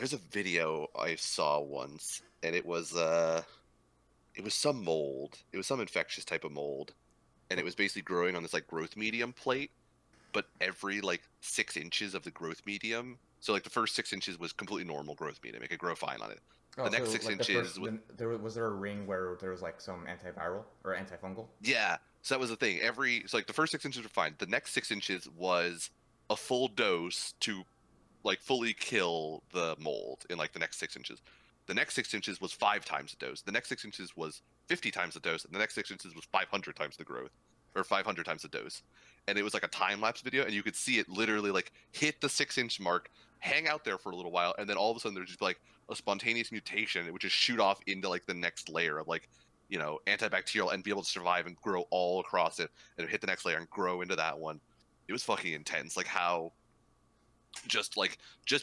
There's a video I saw once, and it was some mold. It was some infectious type of mold, and it was basically growing on this like growth medium plate. But every like 6 inches of the growth medium, so like the first 6 inches was completely normal growth medium. It could grow fine on it. The Oh, next so six like the inches first, then was there a ring where there was like some antiviral or antifungal? Yeah, so that was the thing. Like the first 6 inches were fine. The next 6 inches was a full dose to like fully kill the mold in like the next 6 inches. The next 6 inches was 5 times the dose. The next 6 inches was 50 times the dose, and the next 6 inches was 500 times the growth, or 500 times the dose. And it was like a time lapse video, and you could see it literally like hit the 6 inch mark, hang out there for a little while, and then all of a sudden there's just like a spontaneous mutation, which is shoot off into like the next layer of like antibacterial and be able to survive and grow all across it and hit the next layer and grow into that one. It was fucking intense. Like how just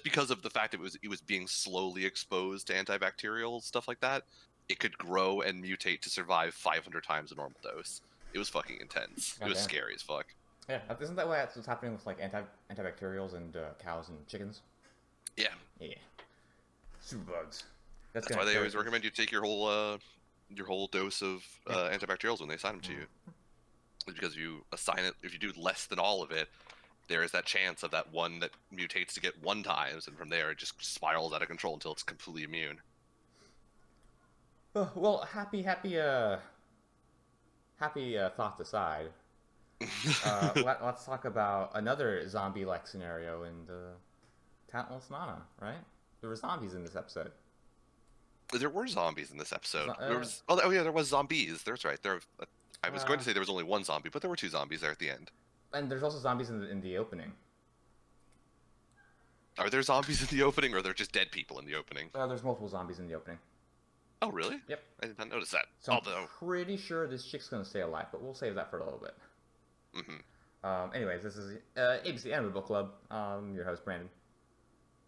because of the fact it was being slowly exposed to antibacterial stuff like that, it could grow and mutate to survive 500 times the normal dose. It was fucking intense. It God was damn. scary as fuck. Yeah, isn't that what's happening with like antibacterials and cows and chickens? Yeah, Yeah, superbugs. That's that's gonna why they carry always through. recommend you take your whole dose of Yeah. antibacterials when they assign them to you. Mm. It's because you assign it if you do less than all of it, there is that chance of that one that mutates to get one times, and from there it just spirals out of control until it's completely immune. Oh, well, happy thoughts aside. Let's talk about another zombie-like scenario in the Talentless Nana, right? There were zombies in this episode. There were zombies in this episode. Zo- There uh, was yeah, there was zombies. That's right. I was going uh, to say there was only one zombie, but there were two zombies there at the end. and there's also zombies in the opening. Are there zombies in the opening, or are there just dead people in the opening? There's multiple zombies in the opening. Oh, really? Yep. I did not notice that. So I'm Although, pretty sure this chick's gonna stay alive, but we'll save that for a little bit. hmm Anyways, this is ABC Anime Book Club. Your host Brandon.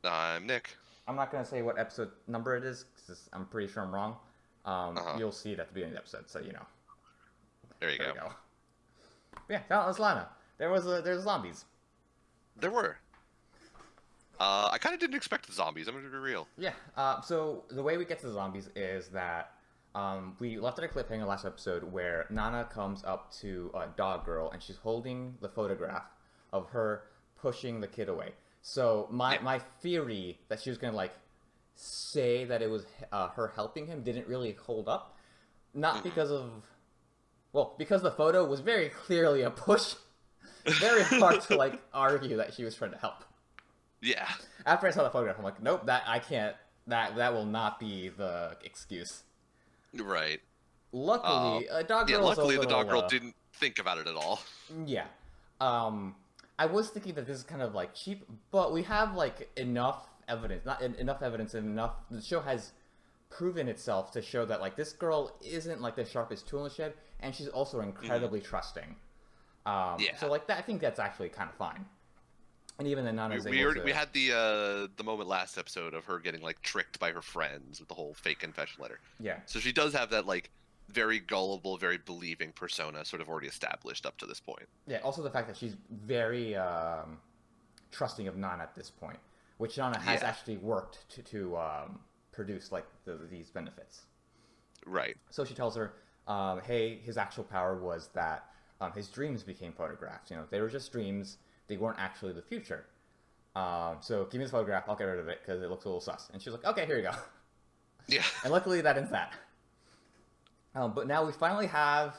I'm Nick. I'm not gonna say what episode number it is because I'm pretty sure I'm wrong. Uh-huh. You'll see it at the beginning of the episode, so you know. There you There go. we go. Yeah, Talentless Lana. There's zombies. There were. I kind of didn't expect the zombies. I'm gonna be real. Yeah. So the way we get to the zombies is that we left at a cliffhanger last episode where Nana comes up to Dog Girl and she's holding the photograph of her pushing the kid away. So my Yeah. my theory that she was gonna like say that it was her helping him didn't really hold up, not hmm because of because the photo was very clearly a push. Very hard to like argue that she was trying to help. Yeah. After I saw the photograph, I'm like, nope, that I can't. That will not be the excuse. Right. Luckily, Dog Yeah. Girl is a Luckily, the little. dog girl didn't think about it at all. Yeah. Um, I was thinking that this is kind of like cheap, but we have like enough evidence, not enough evidence, and enough. The show has proven itself to show that like this girl isn't like the sharpest tool in the shed, and she's also hmm incredibly trusting. Yeah. So like that, I think that's actually kind of fine. And even then, We Nana's we, able already, we to. had the moment last episode of her getting like tricked by her friends with the whole fake confession letter. Yeah. So she does have that like very gullible, very believing persona sort of already established up to this point. Yeah. Also, the fact that she's very trusting of Nana at this point, which Nana has Yeah, actually worked to produce like these benefits. right. So she tells her, "Hey, his actual power was that his dreams became photographs. You know, they were just dreams. They weren't actually the future. So give me this photograph. I'll get rid of it because it looks a little sus." And she's like, "Okay, here you go." Yeah. And luckily, that ends that. But now we finally have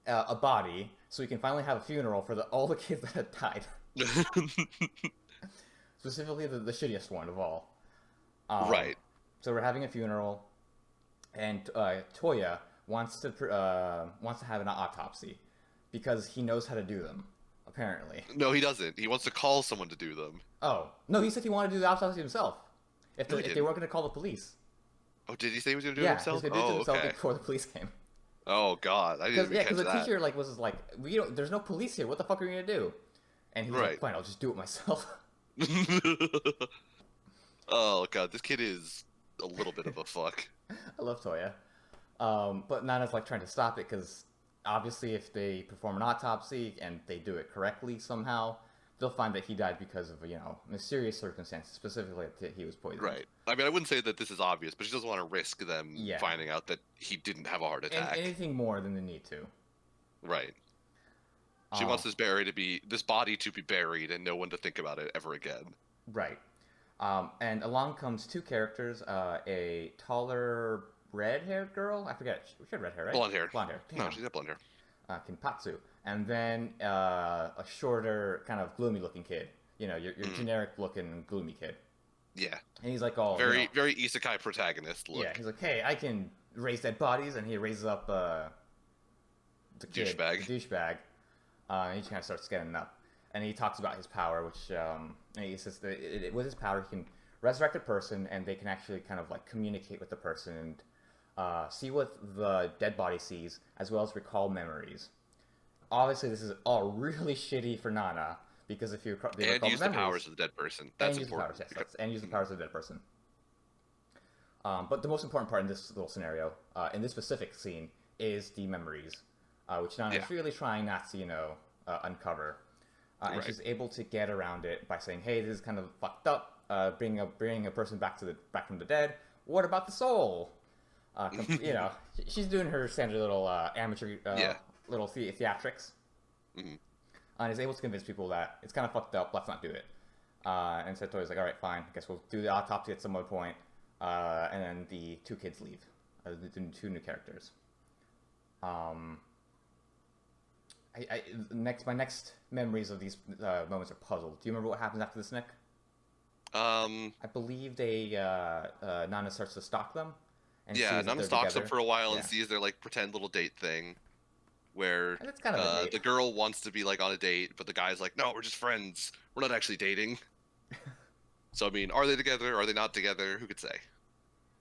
a body, so we can finally have a funeral for all the kids that had died. Specifically, the shittiest one of all. Um, Right. so we're having a funeral, and Toya wants to have an autopsy because he knows how to do them. Apparently. No, he doesn't. He wants to call someone to do them. Oh no, he said he wanted to do the autopsy himself. No, he If they didn't. weren't going to call the police. Oh, did he say he was going to do it Yeah, he himself? was going to do it to Oh, himself okay. before the police came. Oh God, I didn't even Because catch the that. teacher like was like, there's no police here. What the fuck are you going to do? And he was like, Right. fine, I'll just do it myself. Oh God, this kid is a little bit of a fuck. I love Toya. But Nana's like trying to stop it because obviously if they perform an autopsy and they do it correctly somehow, they'll find that he died because of mysterious circumstances, specifically that he was poisoned. Right. I mean, I wouldn't say that this is obvious, but she doesn't want to risk them Yeah. finding out that he didn't have a heart And attack. anything more than the need to. Right. She wants this body to be buried and no one to think about it ever again. Right. And along comes two characters, a taller red-haired girl. I forget. She had red hair, right? Blonde hair. Blonde hair. Damn. No, she's got blonde hair. Kinpatsu. And then a shorter, kind of gloomy-looking kid. Your generic-looking, gloomy kid. Yeah. And he's like all... Very isekai protagonist look. Yeah, he's like, hey, I can raise dead bodies, and he raises up the kid. Douchebag. The douchebag. And he kind of starts getting up. And he talks about his power, which and he says that with his power, he can resurrect a person, and they can actually kind of like communicate with the person and see what the dead body sees, as well as recall memories. Obviously, this is all really shitty for Nana, because if you and use the powers of the dead person. That's important. And use the powers of the dead person. But the most important part in this little scenario, in this specific scene, is the memories, which Nana is really trying not to, uncover. And she's able to get around it by saying, "Hey, this is kind of fucked up. Bringing a person back from the dead. What about the soul?" She's doing her standard little amateur little theatrics, and is able to convince people that it's kind of fucked up. Let's not do it. And Satori's like, "All right, fine. I guess we'll do the autopsy at some other point." And then the two kids leave. The two new characters. My next memories of these moments are puzzled. Do you remember what happens after this, Nick? I believe Nana starts to stalk them. And Nana stalks them for a while and sees their like pretend little date thing, where that's kind of a date. The girl wants to be like on a date, but the guy's like, "No, we're just friends. We're not actually dating." So I mean, are they together? Are they not together? Who could say?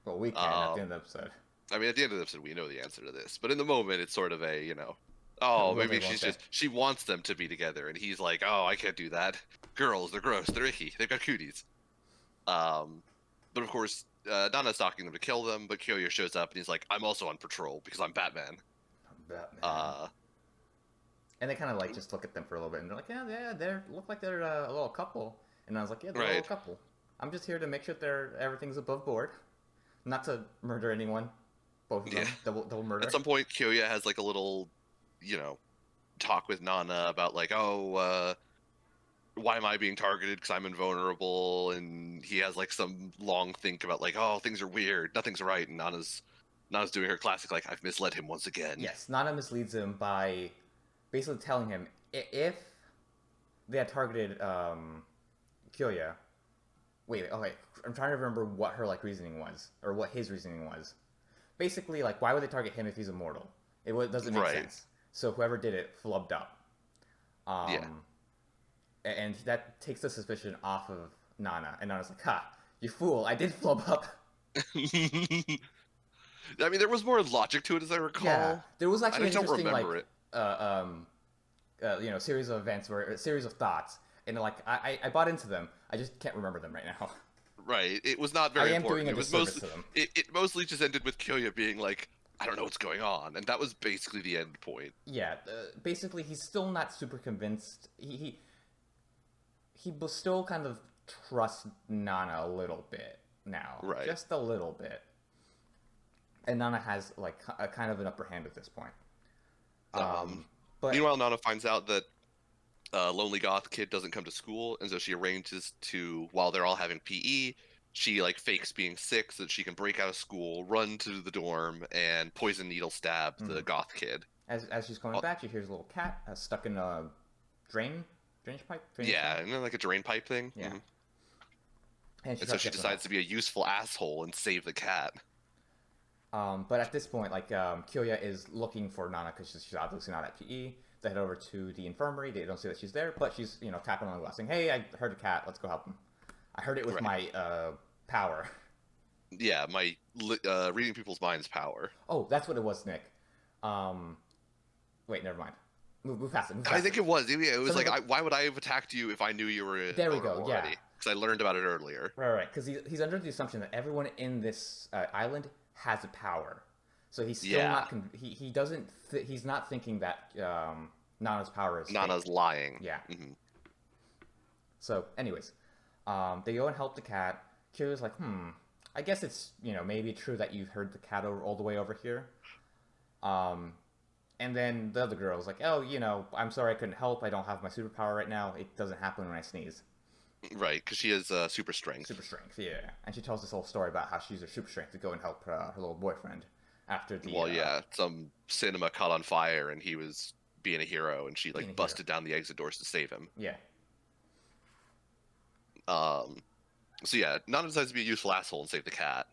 Well, we can at the end of the episode. I mean, at the end of the episode, we know the answer to this, but in the moment, it's sort of a maybe she wants them to be together, and he's like, "Oh, I can't do that. Girls, they're gross, they're icky, they've got cooties." But of course, Nana's stalking them to kill them, but Kyoya shows up and he's like, "I'm also on patrol because I'm Batman." And they kind of like just look at them for a little bit, and they're like, "Yeah, they look like they're a little couple." And I was like, "Yeah, they're a little couple. I'm just here to make sure everything's above board, not to murder anyone." Both of them, double murder. At some point, Kyoya has like a little, talk with Nana about like, why am I being targeted? Because I'm invulnerable, and he has like some long think about like, oh, things are weird, nothing's right, and Nana's doing her classic like, I've misled him once again. Yes, Nana misleads him by basically telling him if they had targeted Kyoya. Wait, I'm trying to remember what her like reasoning was, or what his reasoning was. Basically, like, why would they target him if he's immortal? It doesn't make sense. So whoever did it flubbed up. And that takes the suspicion off of Nana. And Nana's like, "Ha, you fool, I did flub up." I mean, there was more logic to it, as I recall. Yeah, there was actually an interesting, series of events, a series of thoughts. And, like, I bought into them. I just can't remember them right now. Right. It was not very important. Doing a disservice to them. It mostly just ended with Kyoya being like, "I don't know what's going on," and that was basically the end point. Yeah. Basically, he's still not super convinced. He still kind of trusts Nana a little bit now. Right. Just a little bit. And Nana has like a kind of an upper hand at this point. But meanwhile, Nana finds out that Lonely Goth Kid doesn't come to school, and so she arranges to, while they're all having PE, she like fakes being sick so that she can break out of school, run to the dorm, and poison needle stab the Goth Kid. As she's going back, she hears a little cat stuck in a drainage pipe. And then like a drain pipe thing. Yeah. Mm-hmm. And so she decides to be a useful asshole and save the cat. But at this point, like, Kyoya is looking for Nana because she's obviously not at PE. They head over to the infirmary. They don't see that she's there, but she's, tapping on the glass saying, "Hey, I heard a cat. Let's go help him. I heard it with my power." Yeah, my reading people's minds power. Oh, that's what it was, Nick. Wait, never mind. Move past it. I think it was. It was like, why would I have attacked you if I knew you were there we go, already? yeah. Because I learned about it earlier. Right. Because he's under the assumption that everyone in this island has a power. So he's still not... He doesn't... he's not thinking that Nana's power is Nana's fake. lying. Yeah. Mm-hmm. So, anyways, they go and help the cat. Kyo's like, I guess it's, maybe true that you heard the cat all the way over here. Um, and then the other girl's like, oh, I'm sorry I couldn't help. I don't have my superpower right now. It doesn't happen when I sneeze. Right, because she has super strength. Super strength, yeah. And she tells this whole story about how she used her super strength to go and help her little boyfriend after the. Well, yeah, some cinema caught on fire and he was being a hero, and she Being a like busted down the exit doors to save him. Yeah. So yeah, Nana decides to be a useful asshole and save the cat.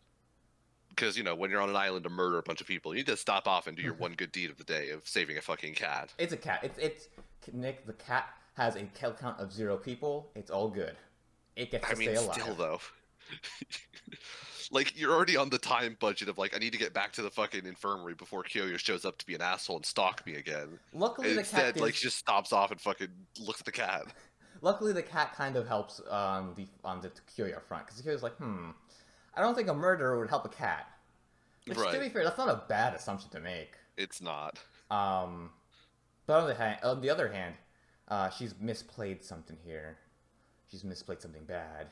Because when you're on an island to murder a bunch of people, you need to stop off and do your one good deed of the day of saving a fucking cat. It's a cat. It's Nick. The cat has a kill count of 0 people. It's all good. It gets to stay alive. Still though, like you're already on the time budget of like I need to get back to the fucking infirmary before Kyoyo shows up to be an asshole and stalk me again. Luckily, And the instead, cat like she just stops off and fucking looks at the cat. Luckily, the cat kind of helps on the Kyoyo front because Kyoyo's like, I don't think a murderer would help a cat. Which, Right. to be fair, that's not a bad assumption to make. It's not. But on the other hand, she's misplayed something here. She's misplayed something bad.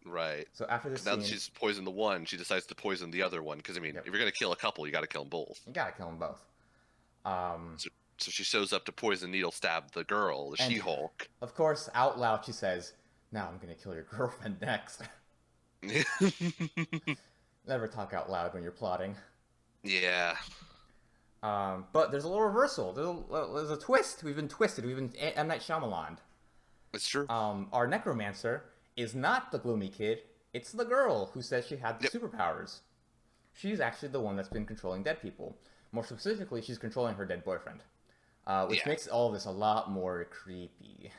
Right. So after this Now scene, that she's poisoned the one, she decides to poison the other one. Because Yep. if you're gonna kill a couple, you got to kill them both. you gotta kill them both. So she shows up to poison needle stab the girl, the And- She-Hulk. Of course, out loud, she says, "Now I'm gonna kill your girlfriend next." Never talk out loud when you're plotting. Yeah. But there's a little reversal. There's a twist. We've been twisted. We've been M. Night Shyamalan. It's true. Our necromancer is not the gloomy kid. It's the girl who says she had the superpowers. She's actually the one that's been controlling dead people. More specifically, she's controlling her dead boyfriend, which Yeah. makes all of this a lot more creepy.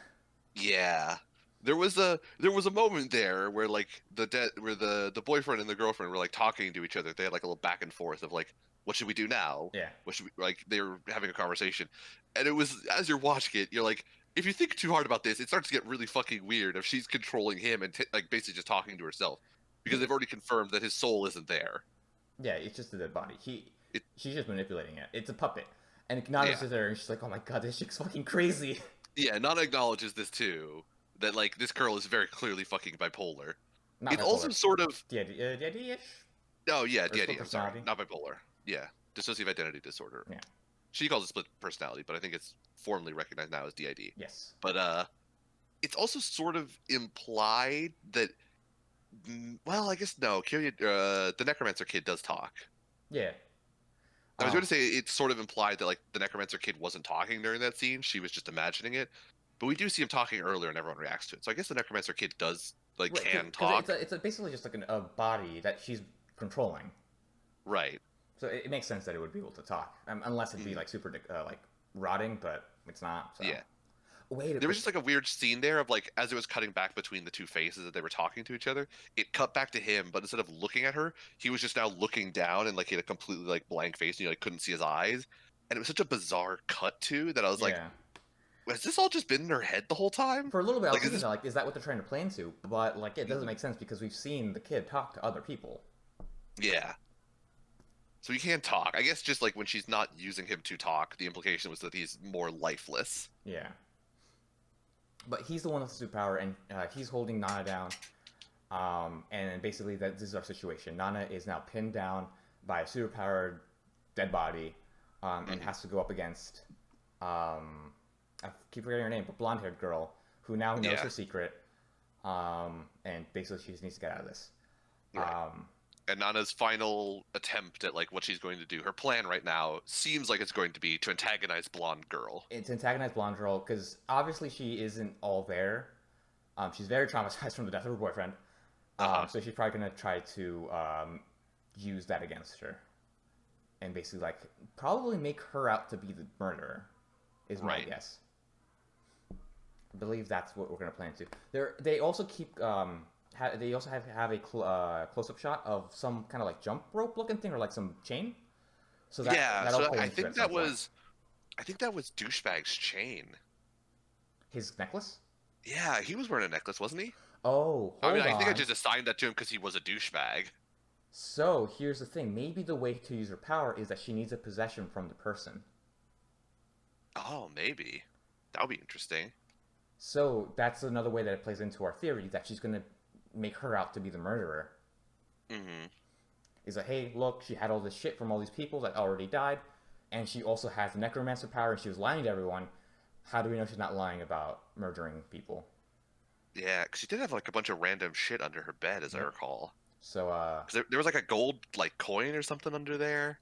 Yeah. There was a moment there where like the boyfriend and the girlfriend were like talking to each other. They had like a little back and forth of like, what should we do now? Yeah. What should we, like they were having a conversation, and it was as you're watching it, you're like, if you think too hard about this, it starts to get really fucking weird if she's controlling him and like basically just talking to herself, because they've already confirmed that his soul isn't there. Yeah, it's just a dead body. It- She's just manipulating it. It's a puppet. And Nana Yeah. sits there and she's like, "Oh my god, this chick's fucking crazy." Yeah, Nana acknowledges this too, that like this girl is very clearly fucking bipolar. Not It also bipolar. sort of DID-ish? Oh yeah, Or DID. split I'm sorry, personality? not bipolar. Yeah, dissociative identity disorder. Yeah. She calls it split personality, but I think it's formally recognized now as DID. Yes. But it's also sort of implied that. Well, I guess no. The necromancer kid does talk. Yeah. I was going to say it's sort of implied that like the necromancer kid wasn't talking during that scene; she was just imagining it. But we do see him talking earlier, and everyone reacts to it. So I guess the necromancer kid does like Right, can 'cause talk. It's basically just like a body that she's controlling. Right. So it makes sense that it would be able to talk, unless it'd be like super like rotting, but it's not. So. Yeah. Wait. There was just like a weird scene there of like as it was cutting back between the two faces that they were talking to each other, it cut back to him, but instead of looking at her, he was just now looking down and like he had a completely like blank face and you like couldn't see his eyes. And it was such a bizarre cut to that I was like, yeah. has this all just been in her head the whole time? For a little bit, I was like, is thinking this- like, is that what they're trying to play into? But like, it doesn't make sense because we've seen the kid talk to other people. Yeah. So he can talk. I guess just like when she's not using him to talk, the implication was that he's more lifeless. Yeah. But he's the one with the superpower, and he's holding Nana down. And basically, this is our situation. Nana is now pinned down by a superpowered dead body, and has to go up against, I keep forgetting her name, but blonde-haired girl who now knows Yeah. her secret. And basically, she just needs to get out of this. Right. And Nana's final attempt at like what she's going to do, her plan right now seems like it's going to be to antagonize blonde girl. It's antagonized blonde girl because obviously she isn't all there. She's very traumatized from the death of her boyfriend. So she's probably gonna try to use that against her, and basically like probably make her out to be the murderer. Is my Right. guess. I believe that's what we're gonna plan to. They also keep they also have a close-up shot of some kind of like jump rope looking thing or like some chain. So that, Yeah, that'll so play I into it think at that some point. was, I think that was douchebag's chain. His necklace. Yeah, he was wearing a necklace, wasn't he? Oh, hold I mean, I think I on. just assigned that to him because he was a douchebag. So here's the thing. Maybe the way to use her power is that she needs a possession from the person. Oh, maybe that would be interesting. So that's another way that it plays into our theory that she's gonna make her out to be the murderer. Hmm. Is like, hey, look, she had all this shit from all these people that already died, and she also has the necromancer power, and she was lying to everyone. How do we know she's not lying about murdering people? Yeah, because she did have like a bunch of random shit under her bed, as I Yep. recall. So, 'Cause there was like a gold like coin or something under there,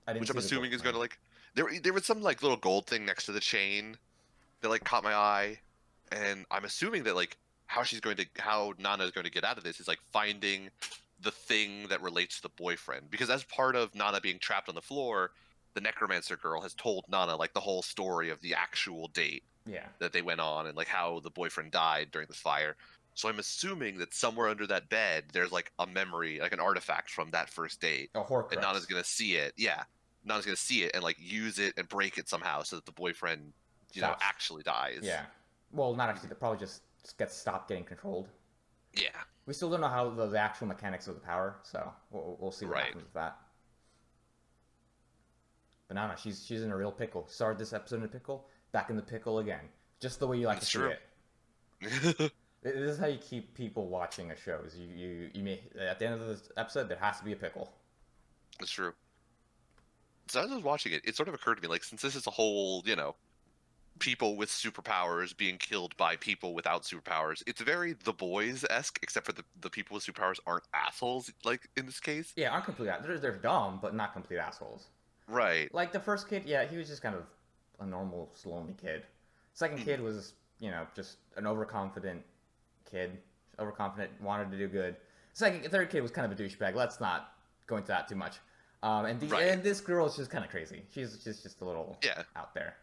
I didn't which I'm see the gold assuming is going coin. to like there was some like little gold thing next to the chain that like caught my eye, and I'm assuming that like how Nana is going to get out of this is like finding the thing that relates to the boyfriend, because as part of Nana being trapped on the floor, the necromancer girl has told Nana like the whole story of the actual date Yeah, that they went on and like how the boyfriend died during this fire. So I'm assuming that somewhere under that bed there's like a memory, like an artifact from that first date, a and Nana's Horcrux gonna see it. Yeah, Nana's gonna see it and like use it and break it somehow so that the boyfriend, stops. actually dies. Yeah, well, not actually. Mhm. They probably just gets stopped getting controlled. Yeah, We still don't know how the actual mechanics of the power, so we'll see what right. happens with that. But no, she's in a real pickle. Started this episode in a pickle, back in the pickle again, just the way you like to It's see true. it. This is how you keep people watching a show. Is you may at the end of this episode there has to be a pickle. It's true. So as I was watching it, it sort of occurred to me like, since this is a whole, people with superpowers being killed by people without superpowers. It's very The Boys esque, except for the people with superpowers aren't assholes, like in this case. Yeah, aren't complete. They're dumb, but not complete assholes. Right. Like the first kid, yeah, he was just kind of a normal, lonely kid. Second kid Mhm. was, just an overconfident kid. Overconfident, wanted to do good. Third kid was kind of a douchebag. Let's not go into that too much. Right. And this girl is just kind of crazy. She's just a little Yeah. out there.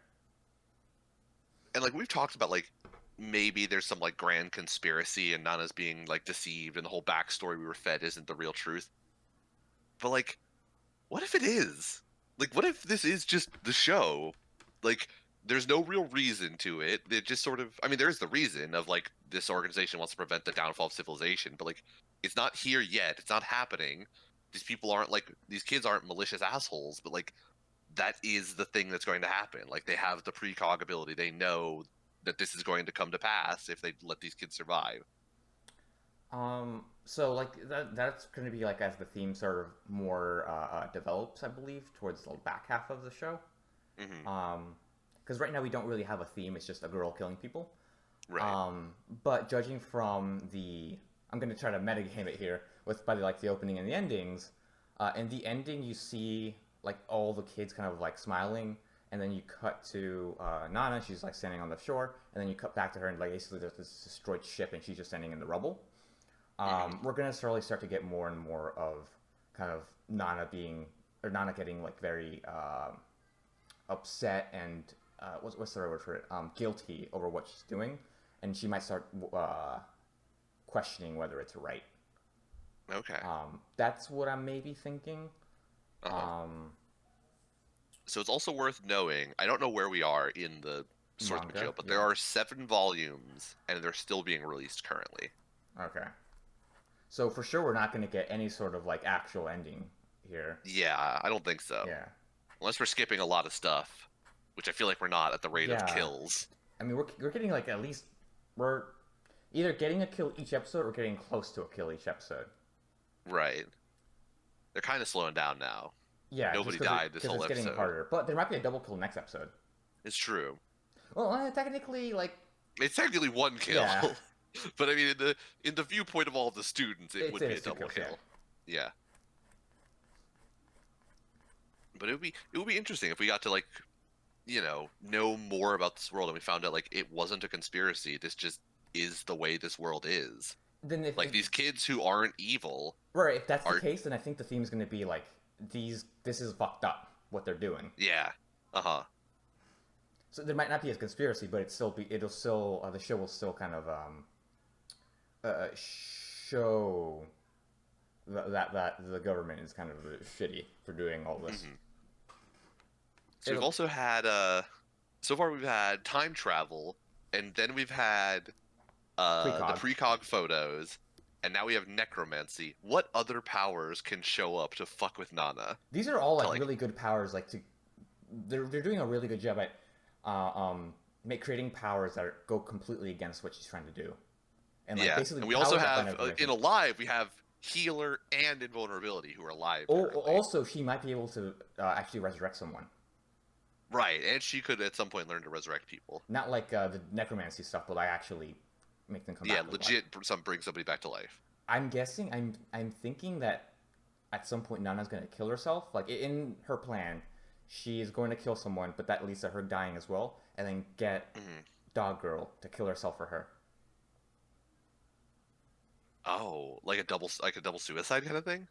And like we've talked about, like maybe there's some like grand conspiracy and Nana's being like deceived, and the whole backstory we were fed isn't the real truth. But like, what if it is? Like, what if this is just the show? Like, there's no real reason to it. It just sort of, I mean, there is the reason of like this organization wants to prevent the downfall of civilization, but like, it's not here yet. It's not happening. These people aren't like, these kids aren't malicious assholes, but like, that is the thing that's going to happen. Like, they have the precog ability. They know that this is going to come to pass if they let these kids survive. So like that's going to be like as the theme sort of more develops, I believe, towards the back half of the show. Hmm. Because right now we don't really have a theme. It's just a girl killing people. Right. But judging from I'm going to try to metagame it here with by the opening and the endings. In the ending, you see like all the kids kind of like smiling, and then you cut to Nana. She's like standing on the shore, and then you cut back to her, and like basically there's this destroyed ship, and she's just standing in the rubble. Hmm. We're gonna slowly start to get more and more of kind of Nana getting like very upset and what's the right word for it? Guilty over what she's doing, and she might start questioning whether it's right. Okay. That's what I'm maybe thinking. Uh-huh. Um, So it's also worth knowing, I don't know where we are in the source Manga, material, but there yeah. are 7 volumes and they're still being released currently. Okay. So for sure, we're not gonna get any sort of like actual ending here. Yeah, I don't think so. Yeah. Unless we're skipping a lot of stuff, which I feel like we're not at the rate of Yeah. kills. I mean, we're getting like at least we're either getting a kill each episode or getting close to a kill each episode. Right. They're kind of slowing down now. Yeah, just Nobody died this because whole it's getting episode. harder. But there might be a double kill next episode. It's true. Well, technically, like It's technically one kill. yeah, But I mean, in the viewpoint of all of the students, it would be a two double kills. Yeah. kill. Yeah. But it would be interesting if we got to like, know more about this world and we found out like it wasn't a conspiracy. This just is the way this world is. Then Like these kids who aren't evil right, if that's the are, case, then I think the theme is going to be like these. This is fucked up what they're doing. yeah. Uh-huh. So there might not be a conspiracy, but it'll still the show will still kind of show that the government is kind of shitty for doing all this. Hmm. So we've It'll also had so far we've had time travel, and then we've had the precog. precog photos, and now we have necromancy. What other powers can show up to fuck with Nana? These are all To like like, really good powers. They're doing a really good job at creating powers that go completely against what she's trying to do, and like Yeah, basically and we also powers that find have in information. Alive we have healer and invulnerability who are alive Oh, currently. also she might be able to actually resurrect someone, Right, and she could at some point learn to resurrect people. not like the necromancy stuff, but like actually make them come Yeah, back with life. legit. Some bring somebody back to life. I'm guessing. I'm thinking that at some point Nana's gonna kill herself. Like in her plan, she is going to kill someone, but that leads to her dying as well, and then get Hmm. Dog Girl to kill herself for her. Oh, like a double suicide kind of thing.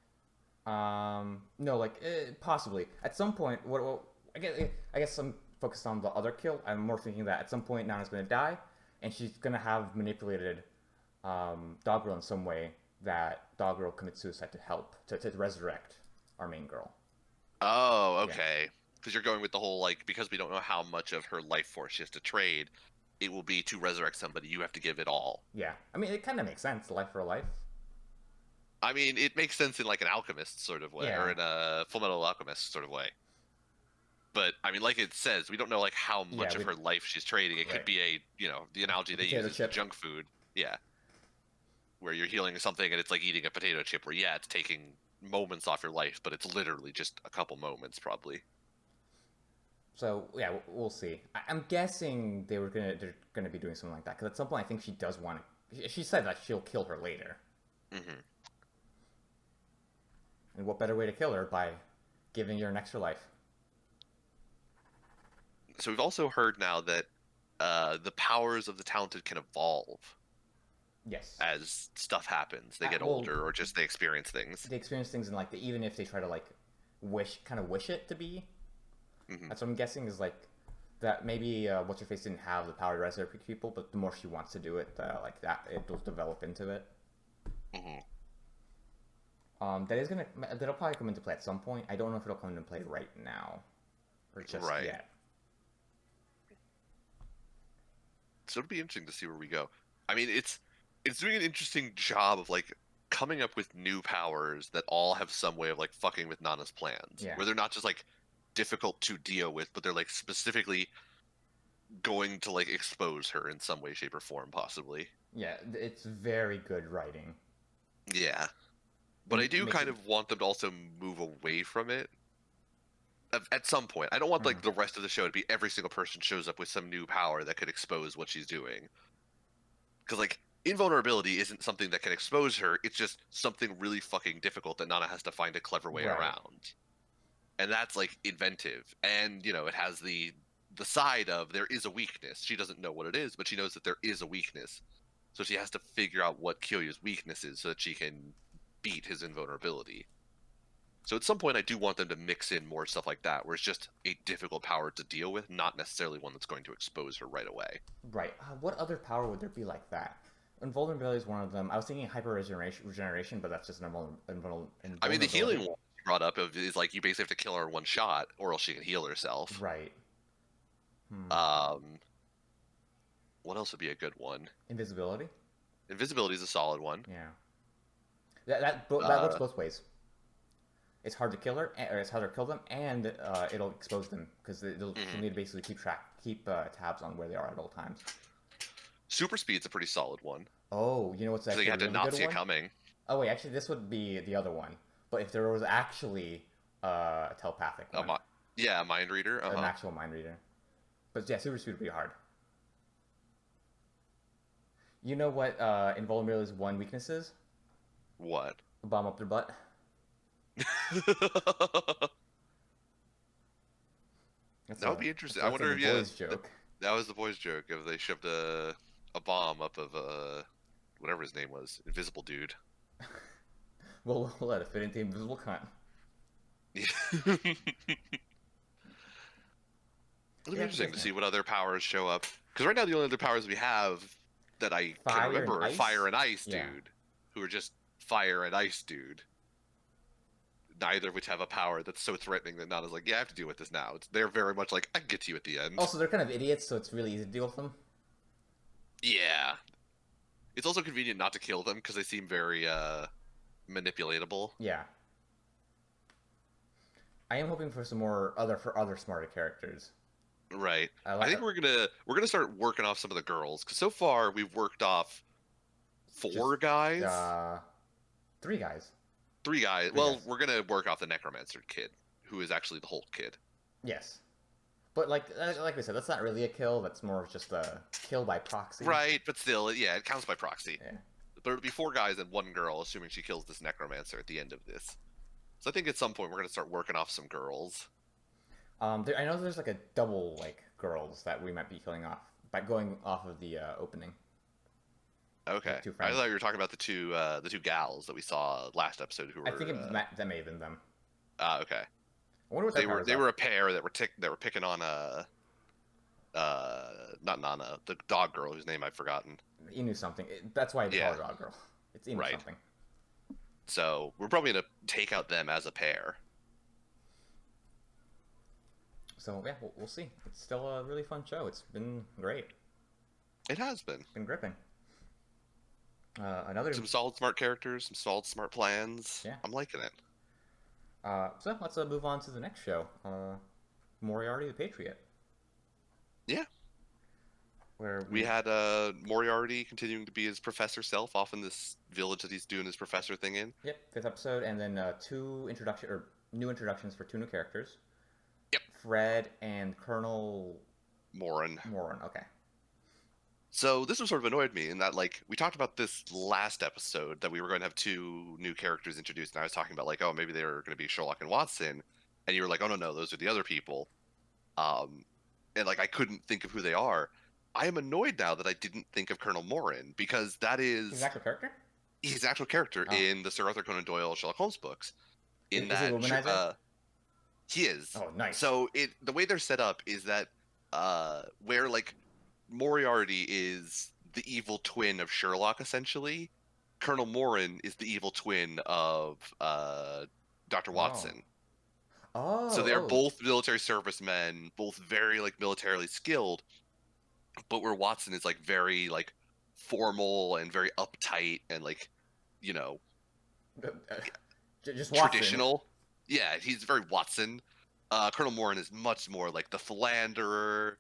No, like possibly at some point. What I guess I'm focused on the other kill. I'm more thinking that at some point Nana's gonna die, and she's gonna have manipulated Dog Girl in some way that Dog Girl commits suicide to help to resurrect our main girl. Oh, Yeah. okay. Because you're going with the whole like because we don't know how much of her life force she has to trade, it will be to resurrect somebody. You have to give it all. Yeah, I mean, it kind of makes sense. Life for a life. I mean, it makes sense in like an alchemist sort of way, or Yeah, in a Fullmetal Alchemist sort of way. But I mean, like it says, we don't know like how yeah, much of her life she's trading. It could right. be a, you know, the analogy A they use potato is the chip. junk food. Yeah, where you're healing something and it's like eating a potato chip. Where yeah, it's taking moments off your life, but it's literally just a couple moments probably. So yeah, we'll see. I'm guessing they're gonna be doing something like that because at some point I think she does want to. She said that she'll kill her later, Hmm. and what better way to kill her by giving her an extra life? So we've also heard now that the powers of the talented can evolve Yes. as stuff happens. They get Well, older or just they experience things. they experience things in like even if they try to like kind of wish it to be. Hmm. That's what I'm guessing is like that maybe what's her face didn't have the power to resurrect people, but the more she wants to do it, like that it'll develop into it. Hmm. That is gonna that'll probably come into play at some point. I don't know if it'll come into play right now or just Right. yet. So it'll be interesting to see where we go. I mean, it's doing an interesting job of like coming up with new powers that all have some way of like fucking with Nana's plans, Yeah, where they're not just like difficult to deal with, but they're like specifically going to like expose her in some way, shape, or form, possibly. yeah, it's very good writing. Yeah, but I It do makes kind it. of want them to also move away from it at some point. I don't want Mm, like the rest of the show to be every single person shows up with some new power that could expose what she's doing. Because like invulnerability isn't something that can expose her. It's just something really fucking difficult that Nana has to find a clever way right, around, and that's like inventive. And you know, it has the side of there is a weakness. She doesn't know what it is, but she knows that there is a weakness. So she has to figure out what Kyoya's weakness is so that she can beat his invulnerability. So at some point, I do want them to mix in more stuff like that, where it's just a difficult power to deal with, not necessarily one that's going to expose her right away. right. What other power would there be like that? Invulnerability is one of them. I was thinking hyper regeneration, but that's just an I mean, the healing invulnerability. one you brought up is like you basically have to kill her in one shot, or else she can heal herself. Right. Hmm. Um, what else would be a good one? Invisibility. Invisibility is a solid one. Yeah. That works Uh, both ways. It's hard to kill her, or it's hard to kill them, and it'll expose them because she'll mhm. need to basically keep tabs on where they are at all times. Super speed's a pretty solid one Oh, you know what's because you actually a have to really not good see it one? coming. Oh wait, actually this would be the other one. But if there was actually a telepathic A one, yeah, a mind reader. Uh an huh. actual mind reader. But yeah, super speed would be hard. You know what invulnerability's one weakness is? What? A bomb up their butt. That That's would a be interesting. I that's like wonder a if yeah, boys joke. that was the boys' joke if they shoved a bomb up of whatever his name was, invisible dude. We'll let it fit into invisible cunt. It'll be Yeah, interesting to definitely. see what other powers show up. Because right now the only other powers we have that I can Fire and remember are ice. Fire and Ice Yeah. Dude, who are just Fire and Ice Dude. Neither of which have a power that's so threatening that Nana's like, yeah, I have to deal with this now. They're very much like, I can get to you at the end. Also, they're kind of idiots, so it's really easy to deal with them. Yeah. It's also convenient not to kill them because they seem very manipulatable. Yeah. I am hoping for some more other smarter characters. Right. I I like think we're gonna start working off some of the girls because so far we've worked off just 4 guys, uh, 3 guys. 3 guys. Three Well, guys. we're gonna work off the necromancer kid, who is actually the Hulk kid. Yes, but like we said, that's not really a kill. That's more of just a kill by proxy. Right, but still, yeah, it counts by proxy. Yeah. But it'll be 4 guys and 1 girl, assuming she kills this necromancer at the end of this. So I think at some point we're gonna start working off some girls. I know there's like a double like girls that we might be killing off by going off of the opening. Okay. Two I friends. thought you were talking about the two gals that we saw last episode who I think were. that may have been them. Okay. I wonder what their They were powers they are. were a pair that were picking on not Nana, the dog girl whose name I've forgotten. Inu something. That's why they call Yeah. her Dog Girl. It's Inu Right. something. So we're probably gonna take out them as a pair. So yeah, we'll see. It's still a really fun show. It's been great. It has been. It's been gripping. Another. Some solid smart characters, some solid smart plans. Yeah. I'm liking it. So let's move on to the next show. Moriarty the Patriot. Yeah. Where We had Moriarty continuing to be his professor self off in this village that he's doing his professor thing in. Yep, 5th episode, and then new introductions for 2 new characters. Yep. Fred and Colonel Morin. Morin. Okay. So this was sort of annoyed me in that, like, we talked about this last episode that we were going to have 2 new characters introduced, and I was talking about, like, oh, maybe they're going to be Sherlock and Watson, and you were like, oh, no, those are the other people. And, like, I couldn't think of who they are. I am annoyed now that I didn't think of Colonel Morin, because that is His actual character? his actual character Oh. in the Sir Arthur Conan Doyle Sherlock Holmes books. In Is that, he a womanizer? he is. Oh, nice. So the way they're set up is that where like Moriarty is the evil twin of Sherlock, essentially, Colonel Morin is the evil twin of Dr. Watson. Oh. So they're both military servicemen, both very like militarily skilled, but where Watson is like very like formal and very uptight and like, you know, just Watson. traditional. Yeah, he's very Watson. Colonel Morin is much more like the philanderer,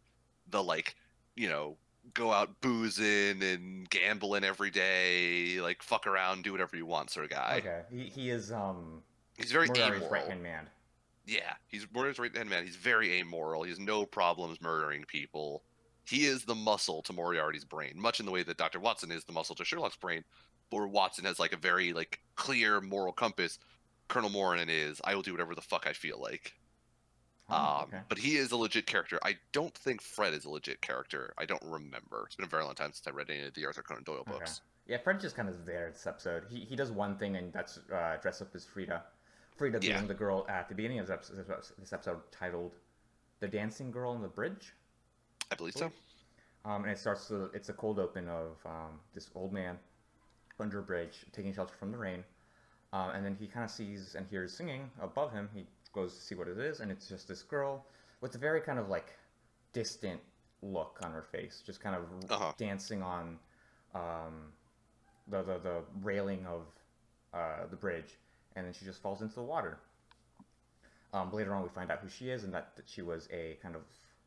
the like, you know, go out boozing and gambling every day, like fuck around, do whatever you want sort of guy. Okay. He is He's very Moriarty's amoral. right-hand man. Yeah, he's Moriarty's right-hand man. He's very amoral. He has no problems murdering people. He is the muscle to Moriarty's brain, much in the way that Dr. Watson is the muscle to Sherlock's brain, where Watson has like a very like clear moral compass. Colonel Morin is, I will do whatever the fuck I feel like. Okay. But he is a legit character. I don't think Fred is a legit character. I don't remember. It's been a very long time since I read any of the Arthur Conan Doyle books. Yeah, Fred just kind of there this episode. He does one thing, and that's dress up as Frida. Frida being Yeah. the girl at the beginning of this episode titled "The Dancing Girl on the Bridge." I believe so. And it starts. It's a cold open of this old man under a bridge taking shelter from the rain, and then he kind of sees and hears singing above him. He goes to see what it is, and it's just this girl with a very kind of like distant look on her face, just kind of dancing on the railing of the bridge, and then she just falls into the water. Later on, we find out who she is, and that she was a kind of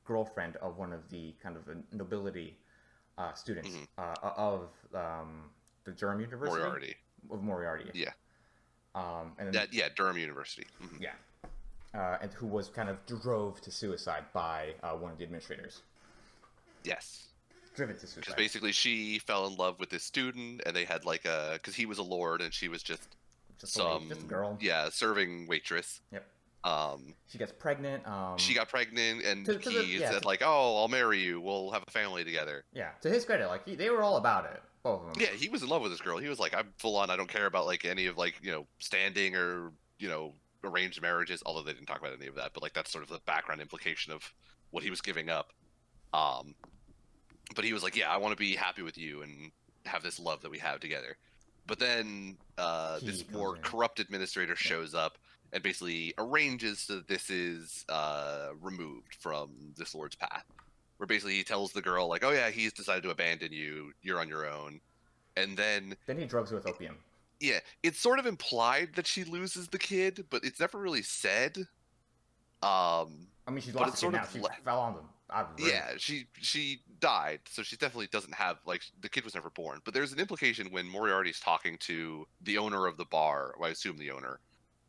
girlfriend of one of the kind of nobility students of the Durham University. Moriarty. Of Moriarty. Yeah. And then, Durham University. yeah. And who was kind of drove to suicide by one of the administrators. Yes. Driven to Because suicide. basically she fell in love with this student, and they had like because he was a lord and she was just just some just a girl. Yeah, serving waitress. Yep. She gets pregnant. She got pregnant, and to the- he yeah, said to- like, "Oh, I'll marry you. We'll have a family together." Yeah. To his credit, like they were all about it, both of them. Yeah, he was in love with this girl. He was like, "I'm full on. I don't care about like any of like standing or arranged marriages." Although they didn't talk about any of that, but like that's sort of the background implication of what he was giving up. But he was like, "Yeah, I want to be happy with you and have this love that we have together." But then this comes more in. corrupt administrator shows up and basically arranges so that this is removed from this lord's path. Where basically he tells the girl like, "Oh yeah, he's decided to abandon you. You're on your own." And then Then he drugs her with opium. yeah, it's sort of implied that she loses the kid, but it's never really said. I mean, she's But lost it's the kid sort now. of She le- fell on them. Rude. Yeah, she died, so she definitely doesn't have like the kid was never born. But there's an implication when Moriarty's talking to the owner of the bar, or I assume the owner,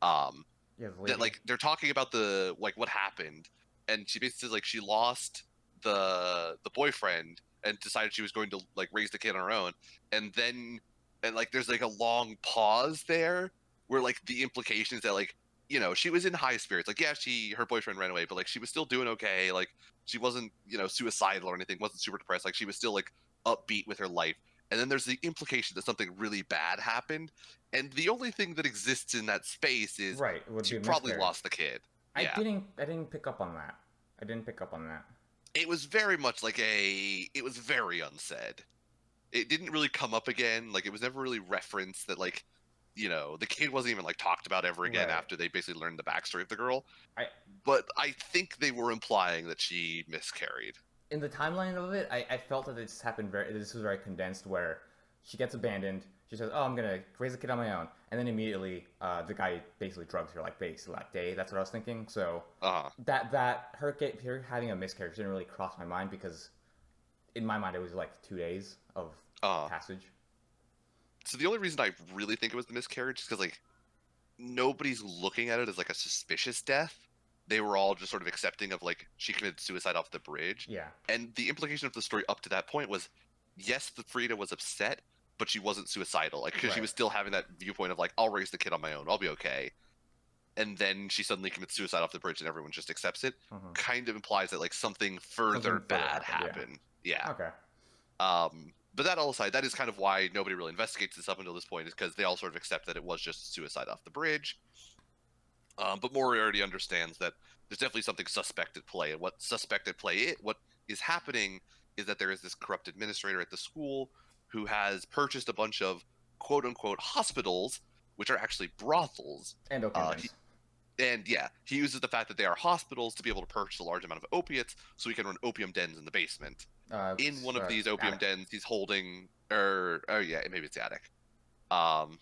um, Yeah, the that lady. like they're talking about the like what happened, and she basically says like she lost the boyfriend and decided she was going to like raise the kid on her own, and then and like there's like a long pause there where like the implication is that like she was in high spirits, like yeah, her boyfriend ran away, but like she was still doing okay, like she wasn't suicidal or anything, wasn't super depressed, like she was still like upbeat with her life. And then there's the implication that something really bad happened, and the only thing that exists in that space is Right, it would she be a probably miscarriage. lost the kid. Yeah. I didn't pick up on that. I didn't pick up on that. It was very much like it was very unsaid. It didn't really come up again. Like it was never really referenced that like, the kid wasn't even like talked about ever again Right. after they basically learned the backstory of the girl. I But I think they were implying that she miscarried. In the timeline of it, I felt that this happened very. This was very condensed, where she gets abandoned. She says, "Oh, I'm gonna raise a kid on my own," and then immediately, the guy basically drugs her like basically that day. That's what I was thinking. So Uh-huh. her having a miscarriage didn't really cross my mind because in my mind it was like 2 days of Uh-huh. passage. So the only reason I really think it was the miscarriage is because like nobody's looking at it as like a suspicious death. They were all just sort of accepting of like she committed suicide off the bridge. Yeah. And the implication of the story up to that point was yes, the Frida was upset, but she wasn't suicidal. Like because she Right. was still having that viewpoint of like I'll raise the kid on my own, I'll be okay. And then she suddenly commits suicide off the bridge and everyone just accepts it. Mm-hmm. Kind of implies that like something further Something further bad happened. happened. Yeah. Yeah. Okay. But that all aside, that is kind of why nobody really investigates this up until this point, is because they all sort of accept that it was just suicide off the bridge. But Moriarty understands that there's definitely something suspect at play, and what is happening is that there is this corrupt administrator at the school who has purchased a bunch of quote unquote hospitals, which are actually brothels. And opium He, dens. and yeah, he uses the fact that they are hospitals to be able to purchase a large amount of opiates, so he can run opium dens in the basement. In one of these opium Attic. dens, he's holding, or oh yeah, maybe it's the attic. Um,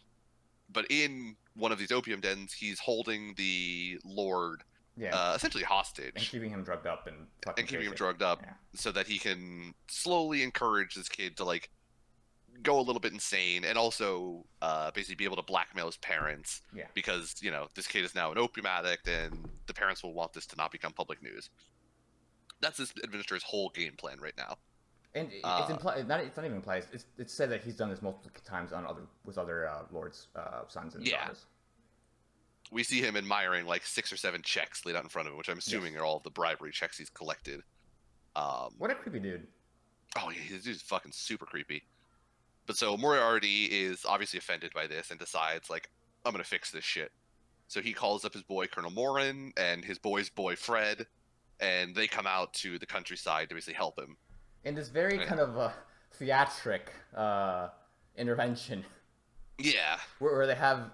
but in one of these opium dens, he's holding the Lord Yeah. essentially And hostage keeping him drugged up and fucking and keeping him crazy. drugged up Yeah. so that he can slowly encourage this kid to like go a little bit insane and also basically be able to blackmail his parents Yeah. because this kid is now an opium addict and the parents will want this to not become public news. That's this administrator's whole game plan right now. And it's Uh, implied. It's not even implied. It's said that he's done this multiple times on other lords' sons and Yeah. daughters. We see him admiring like 6 or 7 checks laid out in front of him, which I'm assuming Yes. are all of the bribery checks he's collected. What a creepy dude. Oh yeah, this dude's fucking super creepy. But so Moriarty is obviously offended by this and decides like, I'm gonna fix this shit. So he calls up his boy Colonel Morin and his boy's boy Fred, and they come out to the countryside to basically help him. In this very And- kind of theatric intervention, yeah, where they have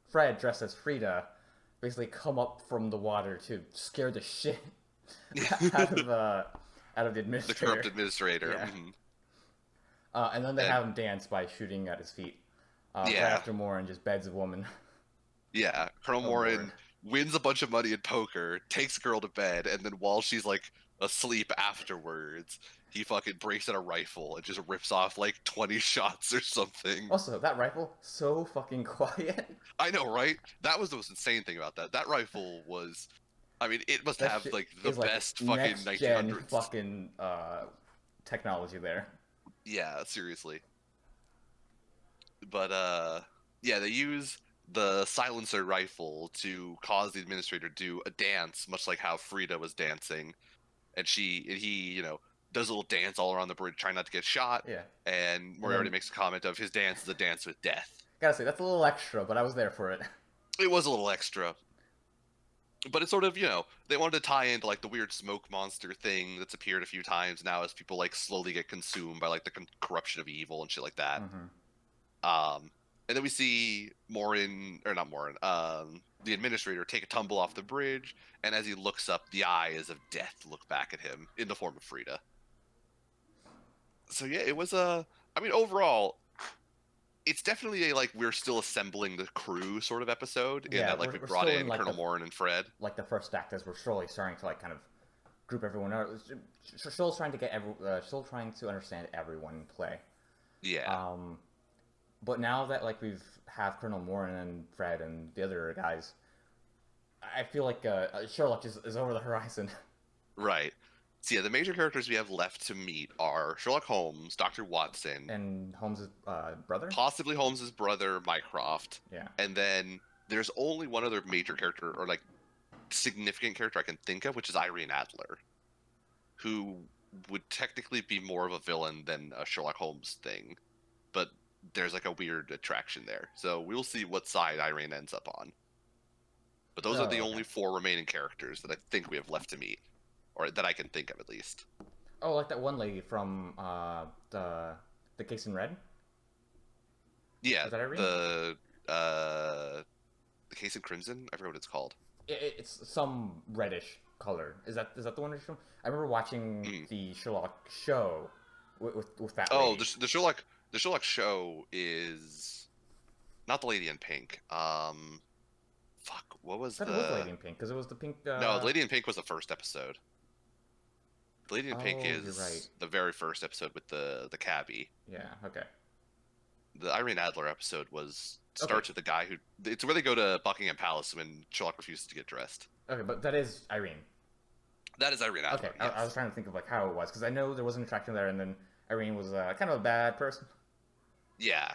Fred dressed as Frida basically come up from the water to scare the shit out of the the administrator. corrupt administrator. Yeah. Mhm. And then they And- have him dance by shooting at his feet. Yeah. Right after Morin just beds a woman. Yeah, Colonel Oh, Morin Lord. wins a bunch of money in poker, takes a girl to bed, and then while she's like asleep afterwards, he fucking breaks out a rifle and just rips off like 20 shots or something. Also, that rifle, so fucking quiet. I know, right? That was the most insane thing about that. That rifle was, I mean, it must That have shit like the is, like, best fucking next gen 1900s. fucking technology there. Yeah, seriously. But yeah, they use the silencer rifle to cause the administrator to do a dance, much like how Frida was dancing, and he, does a little dance all around the bridge, trying not to get shot. Yeah. And Moriarty then- makes a comment of his dance is a dance with death. Gotta say, that's a little extra, but I was there for it. It was a little extra. But it's sort of, they wanted to tie into like the weird smoke monster thing that's appeared a few times now as people like slowly get consumed by like the corruption of evil and shit like that. Mhm. And then we see Morin, or not Morin, the administrator take a tumble off the bridge, and as he looks up, the eyes of death look back at him in the form of Frida. So yeah, it was I mean, overall, it's definitely a like we're still assembling the crew sort of episode. In Yeah, that like we we're brought still in in, like, Colonel the- Morin and Fred. Like the first act, as we're slowly starting to like kind of group everyone out. Still trying to get still trying to understand everyone in play. Yeah. But now that like we've have Colonel Morin and Fred and the other guys, I feel like Sherlock is over the horizon. Right. So yeah, the major characters we have left to meet are Sherlock Holmes, Dr. Watson, And Holmes' brother. possibly Holmes's brother, Mycroft, Yeah. and then there's only one other major character or like significant character I can think of, which is Irene Adler, who would technically be more of a villain than a Sherlock Holmes thing, but there's like a weird attraction there. So we'll see what side Irene ends up on. But those are the only 4 remaining characters that I think we have left to meet, or that I can think of at least. Oh, like that one lady from the Case in Red. Yeah, Is that Irene? The Case in Crimson. I forget what it's called. It's some reddish color. Is that the one you're from? I remember watching the Sherlock show with that Oh, lady. the Sherlock show is not the Lady in Pink. Fuck, what was I thought it was Lady in Pink because it was the pink. No, the Lady in Pink was the first episode. The Lady in Pink Oh, is you're right. the very first episode with the cabbie. Yeah. Okay. The Irene Adler episode starts with the guy who it's where they go to Buckingham Palace when Sherlock refuses to get dressed. Okay, but that is Irene. That is Irene Adler. Okay, Yes. I was trying to think of like how it was because I know there was an attraction there, and then Irene was kind of a bad person. Yeah,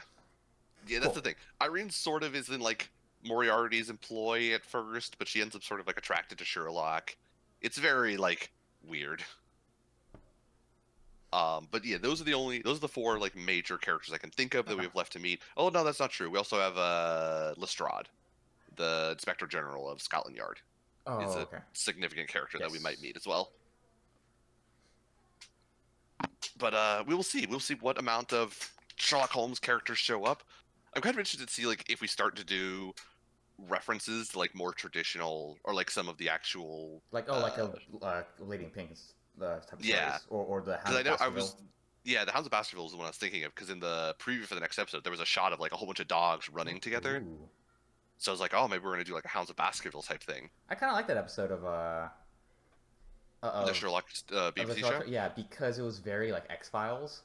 that's the thing. Irene sort of is in like Moriarty's employ at first, but she ends up sort of like attracted to Sherlock. It's very like weird. But yeah, those are the 4 like major characters I can think of that we have left to meet. Oh no, that's not true. We also have Lestrade, the Inspector General of Scotland Yard. Oh, Is a okay. significant character that we Yes. might meet as well. But we will see. We'll see what amount of Sherlock Holmes characters show up. I'm kind of interested to see like if we start to do references to like more traditional or like some of the actual Like like a Lady in Pink type of Yeah. stories, or the because Hound I of know I Baskerville. was the Hounds of Baskerville is the one I was thinking of because in the preview for the next episode there was a shot of like a whole bunch of dogs running together. Ooh. So I was like, oh, maybe we're gonna do like a Hounds of Baskerville type thing. I kind of like that episode of The Sherlock of the BBC Sherlock show. Yeah, because it was very like X-Files.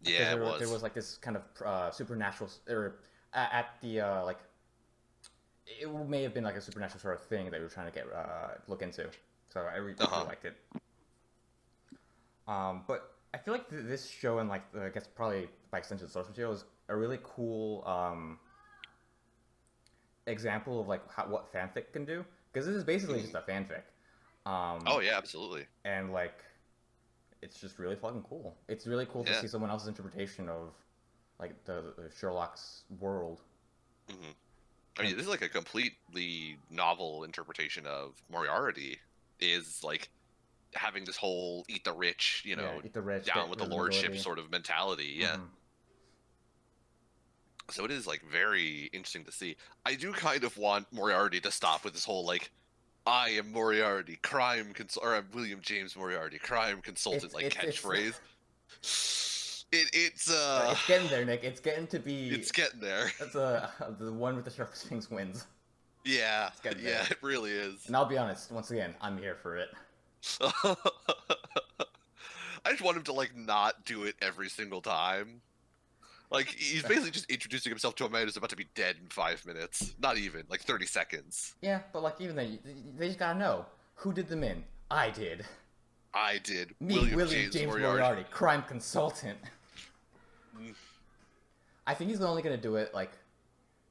Yeah, it was. There was like this kind of supernatural, or at the like, it may have been like a supernatural sort of thing that we were trying to get look into. So I really liked it. But I feel like this show and like I guess probably by extension the source material is a really cool example of like what fanfic can do, because this is basically just a fanfic. Oh yeah, absolutely. And like, it's just really fucking cool. It's really cool to see someone else's interpretation of like the Sherlock's world. Mm-hmm. I mean, this is like a completely novel interpretation of Moriarty. Is like having this whole eat the rich, Eat the rich, down get with the rid of lordship nobility. sort of mentality. Yeah. Mhm. So it is like very interesting to see. I do kind of want Moriarty to stop with this whole like, I am Moriarty, or I'm William James Moriarty, crime consultant, like catchphrase. It's getting there, Nick. It's getting to be. It's getting there. That's the one with the sharpest things wins. Yeah, getting there. it really is. And I'll be honest, once again, I'm here for it. I just want him to like not do it every single time. Like he's basically just introducing himself to a man who's about to be dead in 5 minutes. Not even like 30 seconds. Yeah, but like even then, they just gotta know who did them in. I did. I did. Me, William James Moriarty, crime consultant. Mm. I think he's only gonna do it like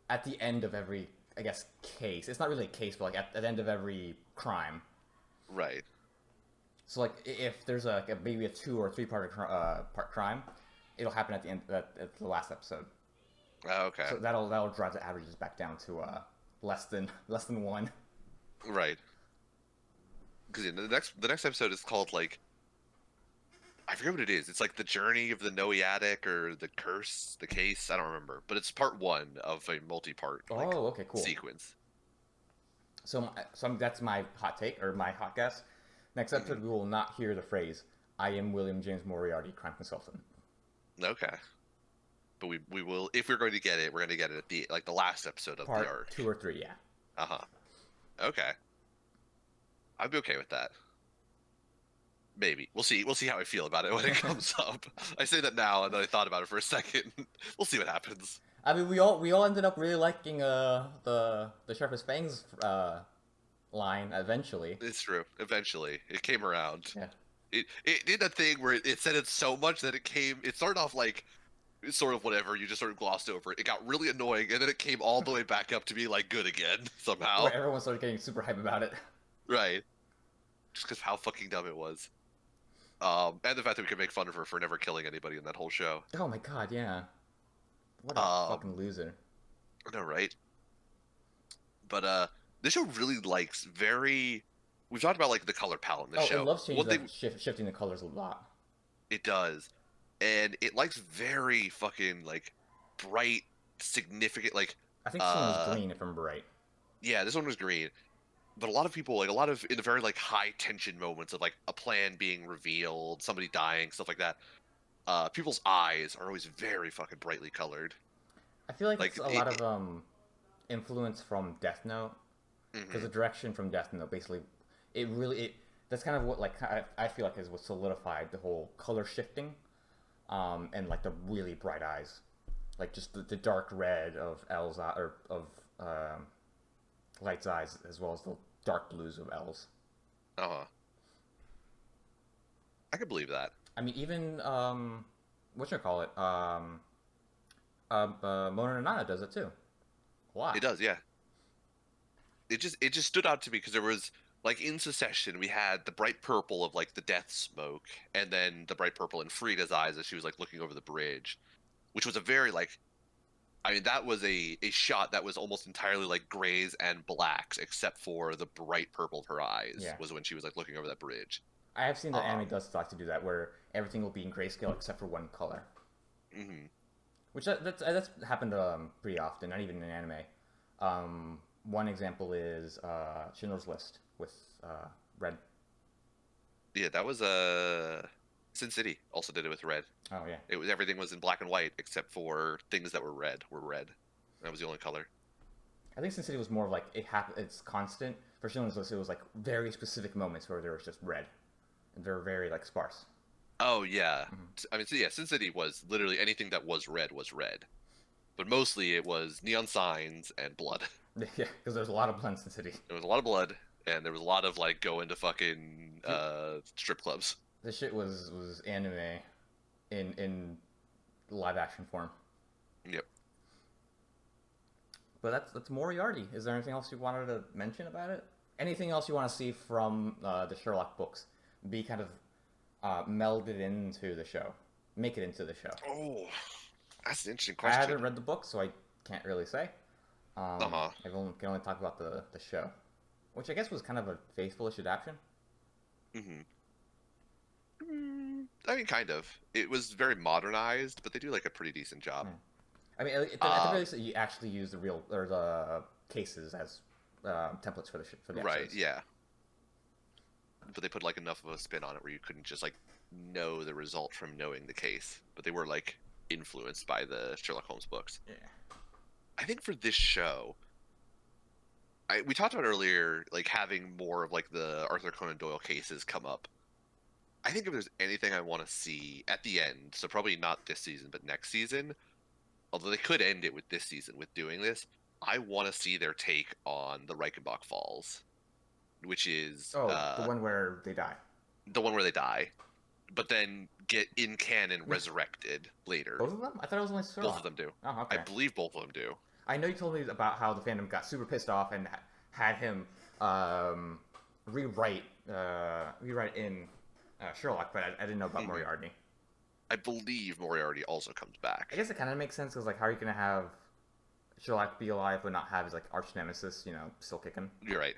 at the end of every, I guess, case. It's not really a case, but like at the end of every crime. Right. So like if there's maybe a 2 or 3 part crime, it'll happen at the end at the last episode. Okay. So that'll drive the averages back down to less than 1. Right. Because the next episode is called like, I forget what it is. It's like the journey of the Noeatic or the curse, the case. I don't remember, but it's part 1 of a multi-part like, okay, cool. sequence. So that's my hot take or my hot guess. Next episode, we will not hear the phrase "I am William James Moriarty, crime consultant." Okay. But we will, if we're going to get it, we're going to get it at the like the last episode of Part the arc. 2 or 3, yeah. Okay. I'd be okay with that. Maybe we'll see. We'll see how I feel about it when it comes up. I say that now, and then I thought about it for a second. We'll see what happens. I mean, we all ended up really liking the Sharpest Fangs line eventually. It's true. Eventually, it came around. Yeah. It did a thing where it said it so much that it came. It started off like sort of whatever. You just sort of glossed over it. It got really annoying, and then it came all the way back up to be like good again somehow. Where everyone started getting super hype about it. Right. Just because how fucking dumb it was. And the fact that we could make fun of her for never killing anybody in that whole show. Oh my god, yeah. What a fucking loser. I know, right? But this show really likes very. We've talked about like the color palette in the show. It loves changing What shifting the colors a lot. It does, and it likes very fucking like bright, significant. Like I think this one was green, if I'm right. yeah, this one was green. But a lot of people, like a lot of in the very like high tension moments of like a plan being revealed, somebody dying, stuff like that. People's eyes are always very fucking brightly colored. I feel like it's a lot of influence from Death Note, because the direction from Death Note basically, that's kind of what like I feel like is what solidified the whole color shifting, and like the really bright eyes, like just the dark red of L's eye, or of Light's eyes, as well as the dark blues of L's. I can believe that. I mean, even whatchamacallit, Mona Nana does it too. A lot. It does, yeah. It just stood out to me because there was like in Succession we had the bright purple of like the death smoke, and then the bright purple in Frida's eyes as she was like looking over the bridge, which was a very like, I mean that was a shot that was almost entirely like grays and blacks except for the bright purple of her eyes. Yeah. Was when she was like looking over that bridge. I have seen that anime does like to do that, where everything will be in grayscale except for one color. Mm-hmm. Which that's happened pretty often, not even in anime. One example is Schindler's List with red. Yeah, that was Sin City also did it with red. Oh yeah. It was everything was in black and white except for things that were red were red. That was the only color. I think Sin City was more of like it's constant. For Schindler's List, it was like very specific moments where there was just red, and they're very like sparse. Oh yeah, I mean, so yeah, Sin City was literally anything that was red, but mostly it was neon signs and blood. Yeah, because there's a lot of blood in Sin City. There was a lot of blood, and there was a lot of like go into fucking strip clubs. This shit was anime in live action form. Yep. But that's Moriarty. Is there anything else you wanted to mention about it? Anything else you want to see from the Sherlock books be kind of melded into the show, make it into the show? Oh, that's an interesting question. I haven't read the book, so I can't really say. I can only talk about the show, which I guess was kind of a faithful-ish adaptation. I mean, kind of. It was very modernized, but they do like a pretty decent job. I mean, at the very least, you actually use the real or the cases as templates for the episodes. Right? Yeah. But they put like enough of a spin on it where you couldn't just like know the result from knowing the case, but they were like influenced by the Sherlock Holmes books. Yeah. I think for this show, we talked about earlier, like having more of like the Arthur Conan Doyle cases come up. I think if there's anything I want to see at the end, so probably not this season, but next season, although they could end it with this season with doing this, I want to see their take on the Reichenbach Falls, which is the one where they die. The one where they die, but then get in canon resurrected later. Both of them? I thought it was only Sherlock. Both of them do. Oh, okay. I believe both of them do. I know you told me about how the fandom got super pissed off and had him rewrite in Sherlock, but I didn't know about Moriarty. I believe Moriarty also comes back. I guess it kind of makes sense because like, how are you gonna have Sherlock be alive but not have his like arch nemesis, still kicking? You're right.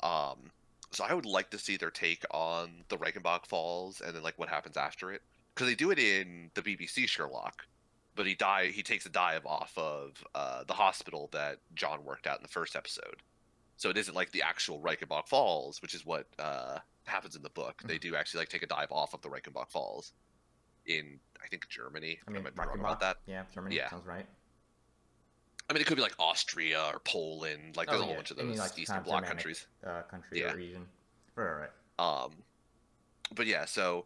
So I would like to see their take on the Reichenbach Falls and then like what happens after it, because they do it in the BBC Sherlock, but he takes a dive off of the hospital that John worked at in the first episode. So it isn't like the actual Reichenbach Falls, which is what happens in the book. They do actually like take a dive off of the Reichenbach Falls in, I think, Germany. I mean, might be wrong about that. Yeah, Germany. Yeah. Sounds right. I mean, it could be like Austria or Poland. Like there's a whole bunch of those like, Eastern Bloc Germanic, countries. Country or region. Right. Um, but yeah, so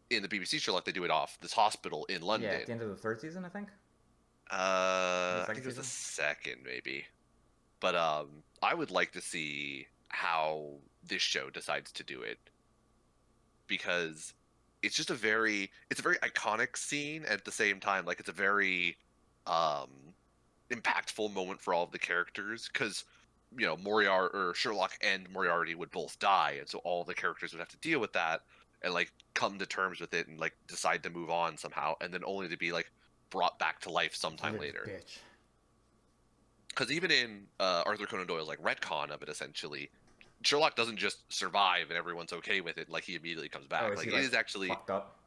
in the BBC Sherlock, they do it off this hospital in Yeah, at the London. end of the third season, I think. The I second think it was the season. second, maybe. But I would like to see how this show decides to do it because it's a very iconic scene at the same time. Like it's a very um impactful moment for all of the characters because Moriarty or Sherlock and Moriarty would both die, and so all the characters would have to deal with that and like come to terms with it and like decide to move on somehow, and then only to be like brought back to life sometime Live, later. bitch. Because even in Arthur Conan Doyle's like retcon of it, essentially, Sherlock doesn't just survive and everyone's okay with it. Like he immediately comes Oh, back. is Like he it like is actually, fucked up?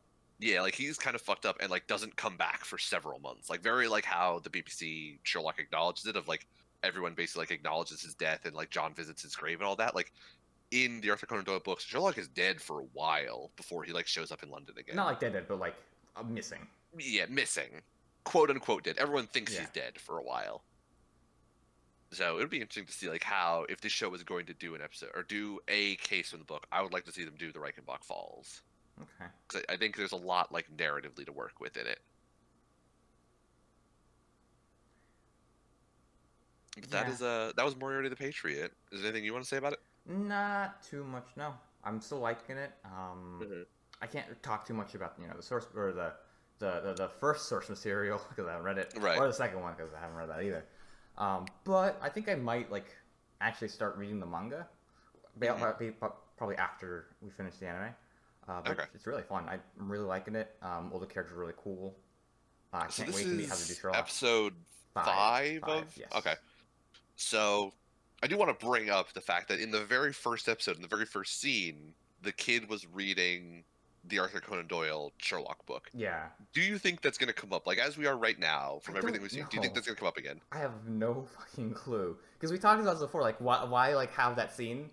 yeah, like he's kind of fucked up and like doesn't come back for several months. Like very like how the BBC Sherlock acknowledges it of like everyone basically like acknowledges his death and like John visits his grave and all that. Like in the Arthur Conan Doyle books, Sherlock is dead for a while before he like shows up in London again. Not like dead, but like missing. Yeah, missing, quote unquote dead. Everyone thinks Yeah. he's dead for a while. So it would be interesting to see like how if this show was going to do an episode or do a case from the book. I would like to see them do the Reichenbach Falls Okay. because I think there's a lot like narratively to work with in it. But Yeah. that was Moriarty the Patriot. Is there anything you want to say about it? Not too much. No, I'm still liking it. Mhm. I can't talk too much about the source or the first source material because I haven't read it, Right. or the second one because I haven't read that either. But I think I might like actually start reading the manga, Mhm. probably after we finish the anime. But Okay. it's really fun. I'm really liking it. All the characters are really cool. I So can't this wait to meet how to do is Sherlock. episode Five, five five, of. Okay. yes. So I do want to bring up the fact that in the very first episode, in the very first scene, the kid was reading the Arthur Conan Doyle Sherlock book. Yeah. Do you think that's going to come up? Like, as we are right now, I from everything don't we've seen, do you think know. that's going to come up again? I have no fucking clue because we talked about this before. Like, why like have that scene?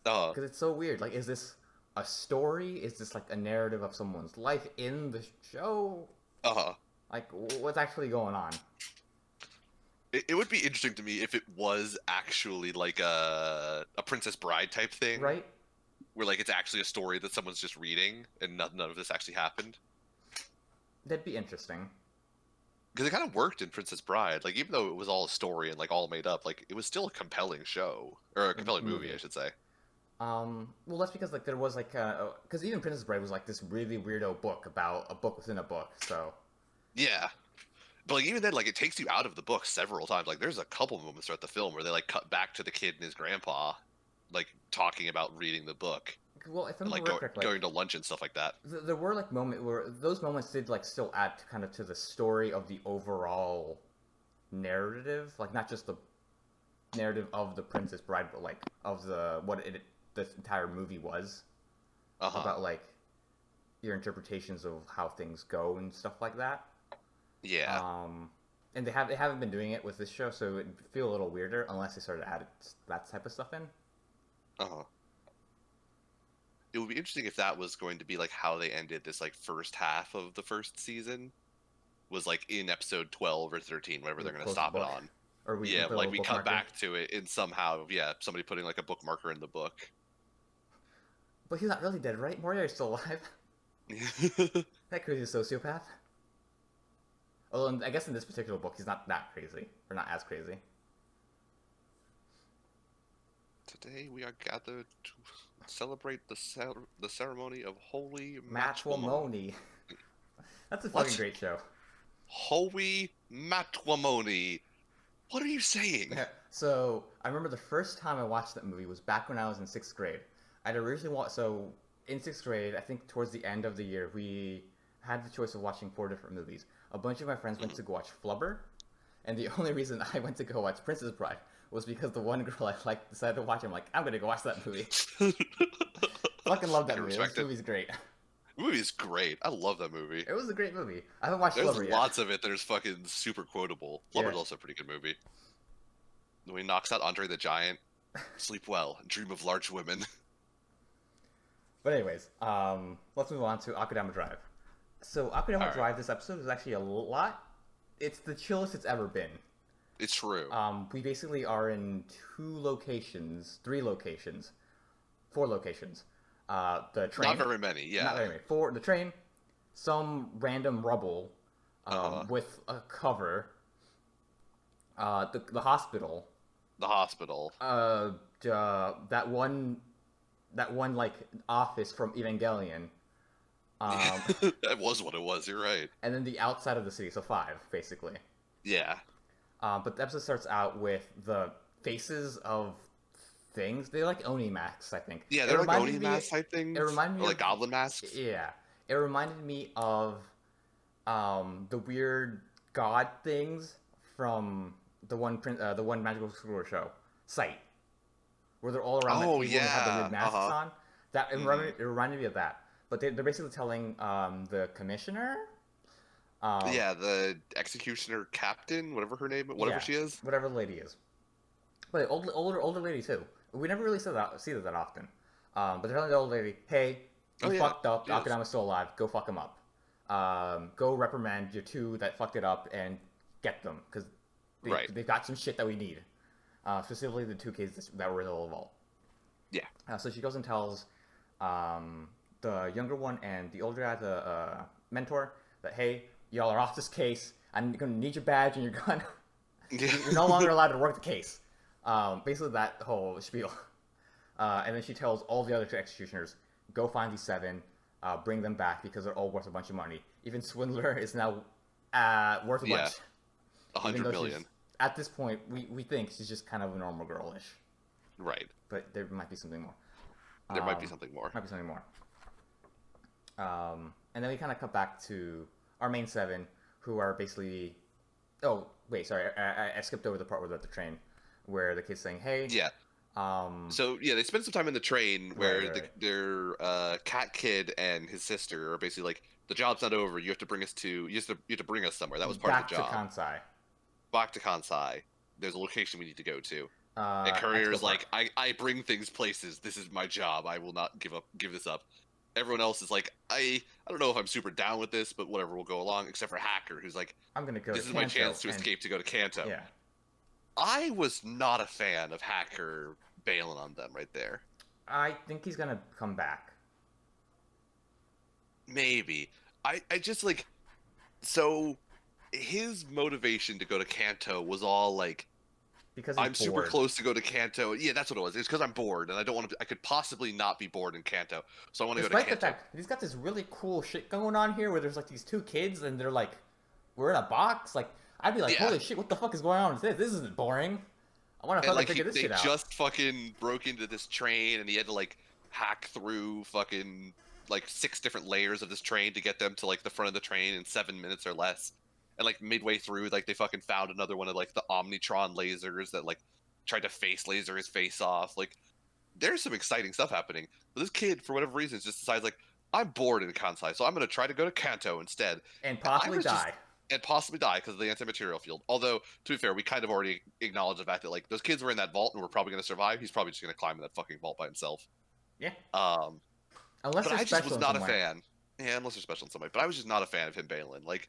Uh, Because it's so weird. Like, is this a story? Is this like a narrative of someone's life in the show? uh. Like, what's actually going on? It would be interesting to me if it was actually like a Princess Bride type thing, Right? where like it's actually a story that someone's just reading and none of this actually happened. That'd be interesting. Because it kind of worked in Princess Bride. Like, even though it was all a story and like all made up, like it was still a compelling show or a compelling movie, I Movie. should say. Well, that's because like there was like because even Princess Bride was like this really weirdo book about a book within a book. So Yeah. But like even then, like it takes you out of the book several times. Like there's a couple moments throughout the film where they like cut back to the kid and his grandpa, like talking about reading the book well, if I and like remember correctly, going to lunch and stuff like that. there were like moments where those moments did like still add to, kind of to the story of the overall narrative, like not just the narrative of the Princess Bride, but like of this entire movie was Uh huh. about like your interpretations of how things go and stuff like that. Yeah. Um, and they haven't been doing it with this show, so it'd feel a little weirder unless they started adding that type of stuff in. Uh huh. It would be interesting if that was going to be like how they ended this like first half of the first season was like in episode 12 or 13, whatever We they're going to close the stop it book, on. or we Yeah, put a like little we cut bookmarker. back to it and somehow, yeah, somebody putting like a bookmarker in the book. But he's not really dead, right? Moriarty's still alive. That crazy sociopath. Although I guess in this particular book, he's not that crazy, or not as crazy. Today we are gathered to celebrate the ceremony of holy matrimony. Matrimony. That's a What? fucking great show. Holy matrimony. What are you saying? So I remember the first time I watched that movie was back when I was in sixth grade. I'd originally watched so in sixth grade, I think towards the end of the year, we had the choice of watching four different movies. A bunch of my friends went to go watch Flubber, and the only reason I went to go watch Princess Bride was because the one girl I liked decided to watch it. I'm like, I'm gonna go watch that movie. Fucking love I that can movie. respect This it. movie's great. The movie is great. I love that movie. It was a great movie. I haven't watched There's Flubber yet. lots of it that is fucking super quotable. Flubber's Yeah. also a pretty good movie. When he knocks out Andre the Giant, sleep well, dream of large women. But anyways, let's move on to Akudama Drive. So Akudama Alright. Drive, this episode is actually a lot. It's the chillest it's ever been. It's true. We basically are in three locations, four locations. The Not train, very many. not Yeah. very many. For the train, some random rubble, Uh, with a cover. The hospital. the hospital. That one like office from Evangelion. Um, That was what it was. You're right. and then the outside of the city, so five basically. Yeah. But the episode starts out with the faces of things. They're like Oni masks, I think. Yeah, It they're like reminded Oni me. mask type It things, reminded or me like of goblin masks. yeah. It reminded me of the weird god things from the one Magical School show, Sight, where they're all around that Oh table and have the yeah. weird masks Uh-huh. on. That Hmm. it reminded me of that. But they're basically telling the commissioner, um, Yeah, the executioner captain, whatever her name, whatever yeah, she is. whatever the lady is. But older lady too. We never really see that often. But they're telling the old lady, "Hey, Oh you yeah, fucked up. she is. Akudama's still alive. Go fuck him up. Go reprimand your two that fucked it up and get them because Right. they've got some shit that we need. Specifically, the two kids that were in the vault." Yeah. So she goes and tells the younger one and the older guy, the mentor, that hey, y'all are off this case. I'm gonna need your badge and your gun. You're no longer allowed to work the case. Basically, that whole spiel. And then she tells all the other two executioners, go find these seven, bring them back because they're all worth a bunch of money. Even Swindler is now worth a Yeah. bunch. A Even 100 though million. she's, at this point, we think she's just kind of a normal girlish. Right. But there might be something more. There might be Um, something more. Might be something more. And then we kind of cut back to our main seven, who are basically. Oh wait, sorry, I skipped over the part where they're at the train, where the kid's saying, "Hey, Yeah. um, So yeah, they spend some time in the train right, where right, their cat kid and his sister are basically like, the job's not over. You have to bring us to you have to bring us somewhere. That was part of back the to job. Kansai, Back to Kansai. There's a location we need to go to. And Courier Expo is Park." like, I bring things places. This is my job. I will not give this up. Everyone else is like, I don't know if I'm super down with this, but whatever, we'll go along. Except for Hacker, who's like, I'm gonna go this to is my Kanto chance to and escape to go to Kanto. yeah, I was not a fan of Hacker bailing on them right there. I think he's gonna come back. Maybe. I just like, so his motivation to go to Kanto was all like, Because he's I'm super bored. close to go to Kanto. Yeah, that's what it was. It's because I'm bored and I don't want to. I could possibly not be bored in Kanto, so I want to go to Despite the Kanto. fact that he's got this really cool shit going on here, where there's like these two kids and they're like, we're in a box. Like, I'd be like, Yeah. holy shit, what the fuck is going on with this? This isn't boring. I want to And fucking like figure this they shit out. just fucking broke into this train and he had to like hack through fucking like 6 different layers of this train to get them to like the front of the train in 7 minutes or less. And like midway through, like they fucking found another one of like the Omnitron lasers that like tried to face laser his face off. Like there's some exciting stuff happening. But this kid, for whatever reason, just decides like, I'm bored in Kansai, so I'm gonna try to go to Kanto instead. And And I possibly was just die. and possibly die because of the anti-material field. Although, to be fair, we kind of already acknowledged the fact that like those kids were in that vault and were probably going to survive. He's probably just going to climb in that fucking vault by himself. Yeah. Um, Unless but they're I just special was in not some a way. fan. Yeah, unless they're special in some way. But I was just not a fan of him bailing. Like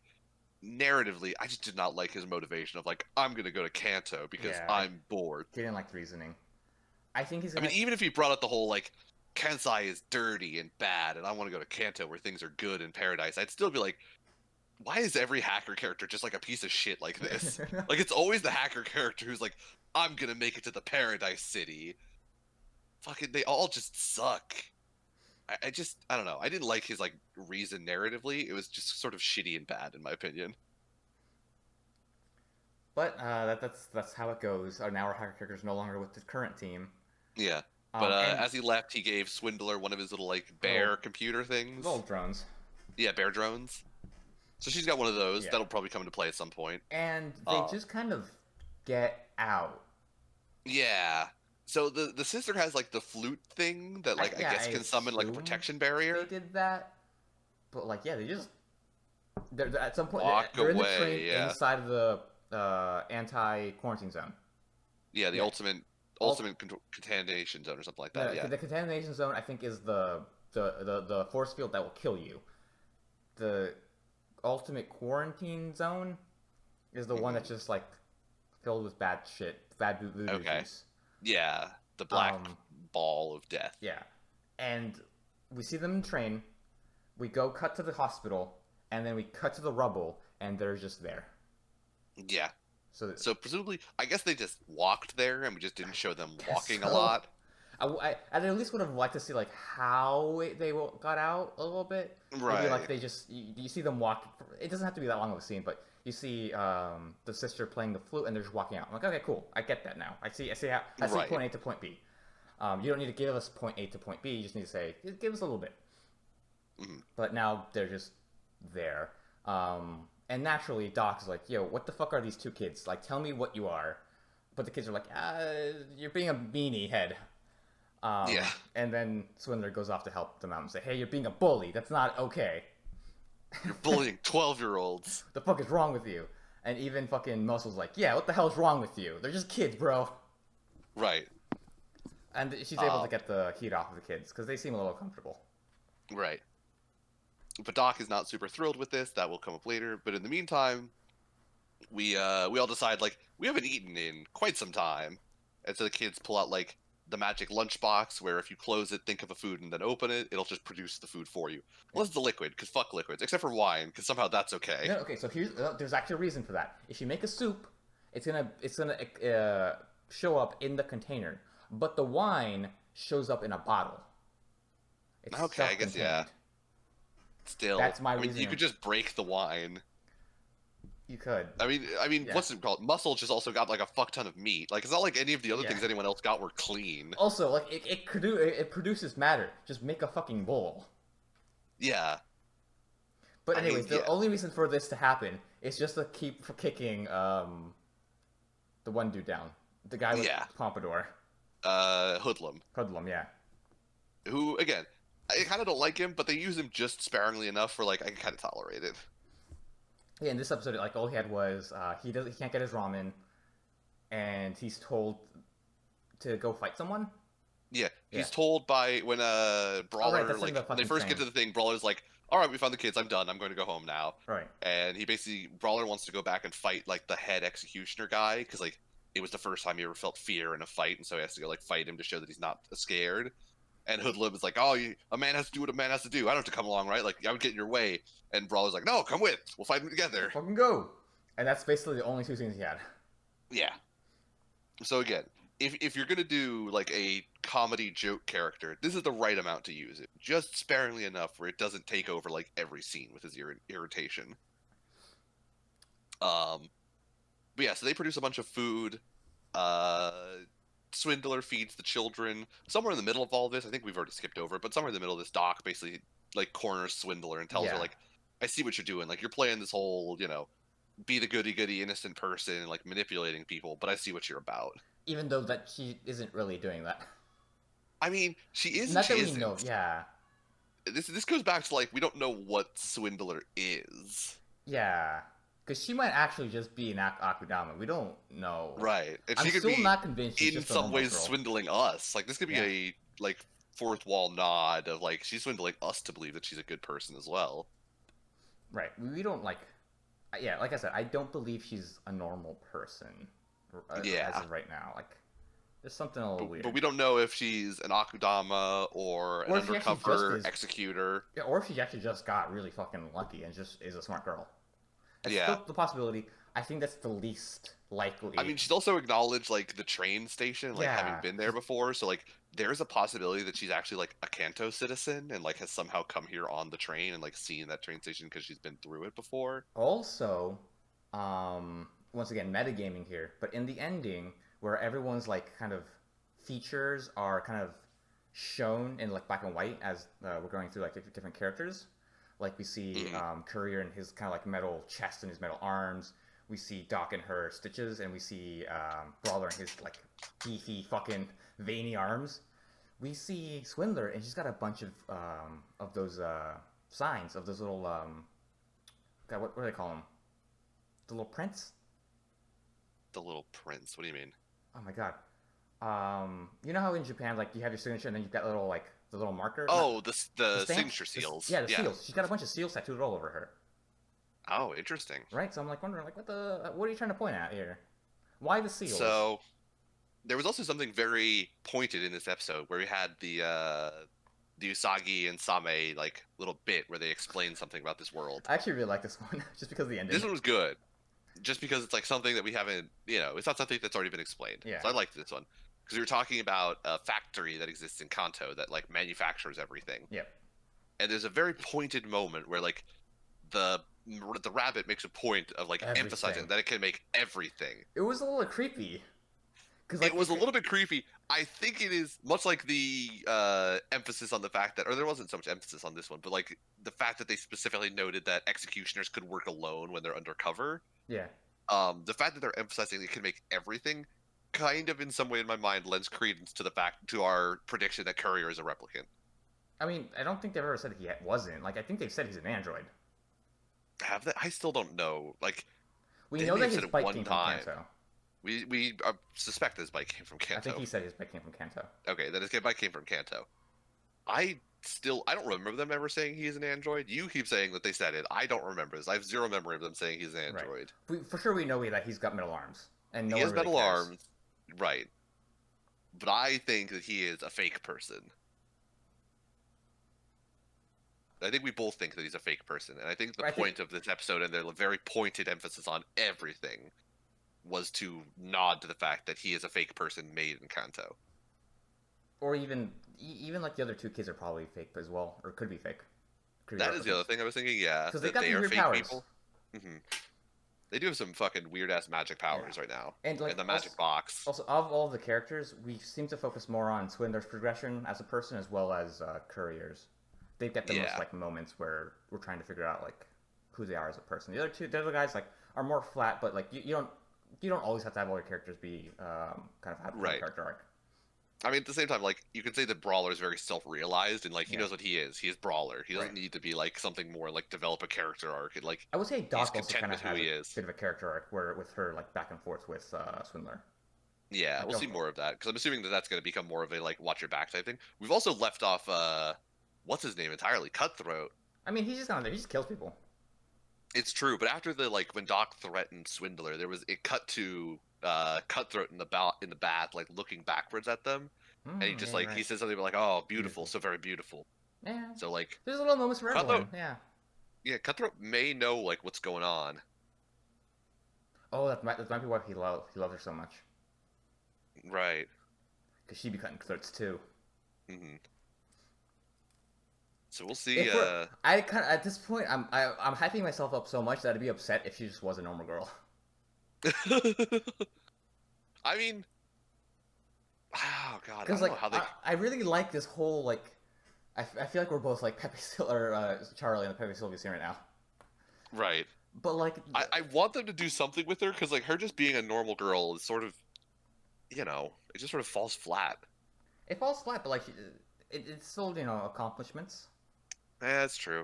narratively, I just did not like his motivation of like, I'm going to go to Kanto because Yeah, I'm bored. he didn't like the reasoning. I think he's I gonna. mean, even if he brought up the whole like Kansai is dirty and bad, and I want to go to Kanto where things are good in paradise, I'd still be like, why is every hacker character just like a piece of shit like this? Like it's always the hacker character who's like, I'm gonna make it to the paradise city. Fucking, they all just suck. I don't know. I didn't like his like reason narratively. It was just sort of shitty and bad in my opinion. But that's how it goes. Now our hacker character is no longer with the current team. Yeah. But And as he left, he gave Swindler one of his little like bear computer things. little drones. Yeah, bear drones. So she's got one of those. Yeah. That'll probably come into play at some point. And they just kind of get out. Yeah. So the sister has like the flute thing that like I Yeah, guess I can summon like a assume protection barrier. They did that, but like, yeah, they just they're at some point Walk they're in the away, train yeah. inside of the anti-quarantine zone. Yeah, the Yeah. ultimate contamination zone or something like that. The, Yeah. the contamination zone, I think, is the force field that will kill you. The ultimate quarantine zone is the one that's just like filled with bad shit, bad voodoo Okay. juice. Yeah, the black Um, ball of death. Yeah, and we see them in train. We go cut to the hospital, and then we cut to the rubble, and they're just there. Yeah. So, So presumably, I guess they just walked there, and we just didn't show them guess walking a so. lot. I at least would have liked to see like how they got out a little bit. Maybe like Right. they just you see them walk. It doesn't have to be that long of a scene, but you see the sister playing the flute and they're just walking out. I'm like, okay, cool. I get that now. I see Right. point A to point B. You don't need to give us point A to point B. You just need to say give us a little bit. Mhm. But now they're just there. And naturally, Doc's like, yo, what the fuck are these two kids? Like, tell me what you are. But the kids are like, you're being a meanie head. Yeah. And then Swindler goes off to help them out and say, hey, you're being a bully. That's not okay. You're bullying 12-year-olds. The fuck is wrong with you? And even fucking Muscle's like, yeah, what the hell's wrong with you? They're just kids, bro. Right. And she's able to get the heat off of the kids because they seem a little comfortable. Right. But Doc is not super thrilled with this. That will come up later. But in the meantime, we all decide like we haven't eaten in quite some time, and so the kids pull out like the magic lunchbox where if you close it, think of a food, and then open it, it'll just produce the food for you. Unless it's a liquid, because fuck liquids, except for wine, because somehow that's okay. No, okay, so there's actually a reason for that. If you make a soup, it's gonna show up in the container, but the wine shows up in a bottle. It's Okay, I guess yeah. self-contained. Still, That's my I mean, you reasoning. could just break the wine. You could. I mean, Yeah. what's it called? Muscle just also got like a fuck ton of meat. Like it's not like any of the other Yeah. things anyone else got were clean. Also, like it produces matter. Just make a fucking bowl. Yeah, But I mean, anyways, the yeah. only reason for this to happen is just to keep for kicking the one dude down, the guy with Yeah. pompadour, Hoodlum, hoodlum. Yeah. who again, I kind of don't like him, but they use him just sparingly enough where like I can kind of tolerate it. Yeah. In this episode, like all he had was he can't get his ramen, and he's told to go fight someone. Yeah, Yeah. he's told by when Brawler that's in like the when they fucking first get train. to the thing, Brawler's like, "All right, we found the kids. I'm done. I'm going to go home now." Right. And he basically Brawler wants to go back and fight like the head executioner guy because like it was the first time he ever felt fear in a fight, and so he has to go like fight him to show that he's not scared. And Hoodlum is like, "Oh, a man has to do what a man has to do. I don't have to come along, right? Like I would get in your way." And Brawler's like, "No, come with. We'll fight them together." Fucking go. And that's basically the only two scenes he had. Yeah. So again, if you're gonna do like a comedy joke character, this is the right amount to use it, just sparingly enough where it doesn't take over like every scene with his irritation. But yeah, so they produce a bunch of food. Uh, Swindler feeds the children. Somewhere in the middle of all this, I think we've already skipped over it, but somewhere in the middle of this, Doc basically like corners Swindler and tells her Yeah. like, "I see what you're doing. Like you're playing this whole, be the goody goody innocent person and like manipulating people, but I see what you're about." Even though that she isn't really doing that. I mean, she is and Not she that we isn't. know. Yeah. This goes back to like we don't know what Swindler is. Yeah. Because she might actually just be an Akudama. We don't know. Right. And I'm she could still be not convinced she's in just a some normal ways girl. swindling us. Like this could be Yeah. a like fourth wall nod of like she's swindling us to believe that she's a good person as well. Right. We don't like. Yeah, like I said, I don't believe she's a normal person. Yeah. As of right now, like, there's something a little weird. But we don't know if she's an Akudama or an Or if she actually undercover just is- executor. Yeah, or if she actually just got really fucking lucky and just is a smart girl. That's Yeah. still the possibility. I think that's the least likely. I mean, she's also acknowledged like the train station, like Yeah. having been there before. So like, there's a possibility that she's actually like a Kanto citizen and like has somehow come here on the train and like seen that train station because she's been through it before. Also, once again, metagaming here, but in the ending, where everyone's like kind of features are kind of shown in like black and white as we're going through like different characters. Like we see Courier in his kind of like metal chest and his metal arms. We see Doc in her stitches, and we see Brawler in his like beefy fucking veiny arms. We see Swindler, and she's got a bunch of those signs of those little God, what do they call them? The little prints? The little prince. What do you mean? Oh my god. You know how in Japan, like you have your signature, and then you've got little like the little marker. Oh, the stamps? signature seals. Yeah, the seals. She's got a bunch of seals tattooed all over her. Oh, interesting. Right. So I'm like wondering, like, what are you trying to point at here? Why the seals? So there was also something very pointed in this episode where we had the Usagi and Same like little bit where they explain something about this world. I actually really like this one just because of the ending. This one was good, just because it's like something that we haven't, it's not something that's already been explained. Yeah. So I liked this one because we were talking about a factory that exists in Kanto that like manufactures everything. Yep. And there's a very pointed moment where like the rabbit makes a point of like Everything. emphasizing that it can make everything. It was a little creepy. Cause, like, It was a little bit creepy. I think it is much like the emphasis on the fact that, or there wasn't so much emphasis on this one, but like the fact that they specifically noted that executioners could work alone when they're undercover. Yeah. The fact that they're emphasizing it can make everything, kind of in some way in my mind lends credence to our prediction that Courier is a replicant. I mean, I don't think they've ever said he wasn't. Like, I think they've said he's an android. Have that? I still don't know. Like, We they know may that have his said it bike one came time. from Kanto. We suspect his bike came from Kanto. I think he said his bike came from Kanto. Okay, that his bike came from Kanto. I don't remember them ever saying he is an android. You keep saying that they said it. I don't remember this. I have zero memory of them saying he's an android. Right. For sure, we know that he's got metal arms, and no he has one really metal cares. arms, right? But I think that he is a fake person. I think we both think that he's a fake person, and I think the point of this episode and their very pointed emphasis on everything was to nod to the fact that he is a fake person made in Kanto. Or even like the other two kids are probably fake as well, or could be fake. That is the other thing I was thinking. Yeah, because they got these weird powers. People. Mm-hmm. They do have some fucking weird ass magic powers right now, and like in the magic box. Also, of all of the characters, we seem to focus more on Swindler's progression as a person as well as Courier's. They've got the most like moments where we're trying to figure out like who they are as a person. The other guys like are more flat, but like you don't always have to have all your characters be kind of have a character arc. I mean, at the same time, like you can say that Brawler is very self-realized and like he knows what he is. He is Brawler. He doesn't need to be like something more, like develop a character arc. And, like I would say Doc also kind of has a bit of a character arc where with her like back and forth with Swindler. Yeah, we'll see more of that because I'm assuming that that's going to become more of a like watch your back type thing. We've also left off what's his name entirely, Cutthroat. I mean, he's just not there. He just kills people. It's true, but after the like when Doc threatened Swindler, it cut to Cutthroat in the bath, like looking backwards at them, and he just he says something like, "Oh, beautiful, so very beautiful." Yeah. So like, there's little moments for everyone. Yeah. Yeah, Cutthroat may know like what's going on. Oh, that might be why he loves her so much. Right. Because she'd be cutting throats too. Mm-hmm. So we'll see. I kind of at this point, I'm hyping myself up so much that I'd be upset if she just was a normal girl. I mean, oh god, because like I really like this whole like, I feel like we're both like Pepe or Charlie and the Pepe Sylvia scene right now. Right. But like, I want them to do something with her because like her just being a normal girl is sort of, it just sort of falls flat. It falls flat, but like, it's still accomplishments. Yeah, that's true.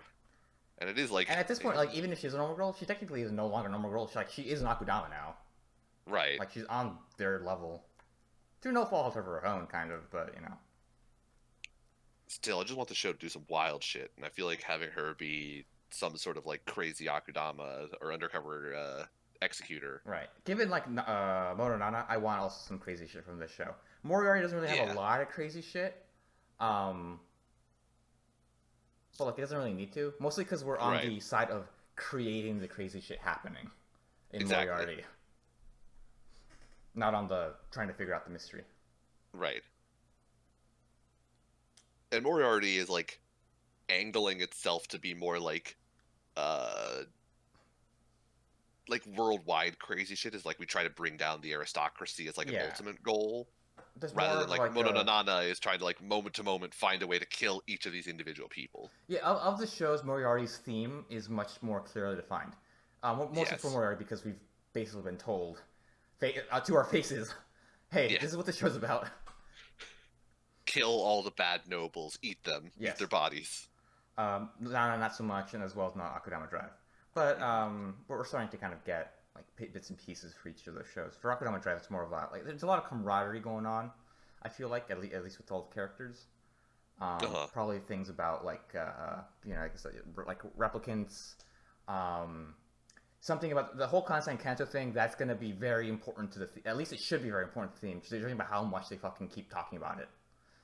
And it is like... And at this point, like, even if she's a normal girl, she technically is no longer a normal girl. She is an Akudama now. Right. Like, she's on their level. Through no fault of her own, kind of, but, Still, I just want the show to do some wild shit. And I feel like having her be some sort of, like, crazy Akudama or undercover executor. Right. Given, like, Mononana, I want also some crazy shit from this show. Moriarty doesn't really have a lot of crazy shit. But like, it doesn't really need to. Mostly because we're on the side of creating the crazy shit happening in Moriarty. Not on the trying to figure out the mystery. Right. And Moriarty is like angling itself to be more like worldwide crazy shit. Is like we try to bring down the aristocracy as like an ultimate goal. Rather than like Mononana is trying to like moment to moment find a way to kill each of these individual people. Yeah, of the shows, Moriarty's theme is much more clearly defined. Mostly for Moriarty because we've basically been told to our faces, hey, this is what the show's about. Kill all the bad nobles, eat them, eat their bodies. Not so much, and as well as not Akudama Drive. But we're starting to kind of get like bits and pieces for each of those shows. For Akudama Drive, it's more of a there's a lot of camaraderie going on. I feel like at least with all the characters. Probably things about like like replicants. Something about the whole Constant Kanto thing that's going to be very important to at least it should be very important to the theme. Because they're talking about how much they fucking keep talking about it.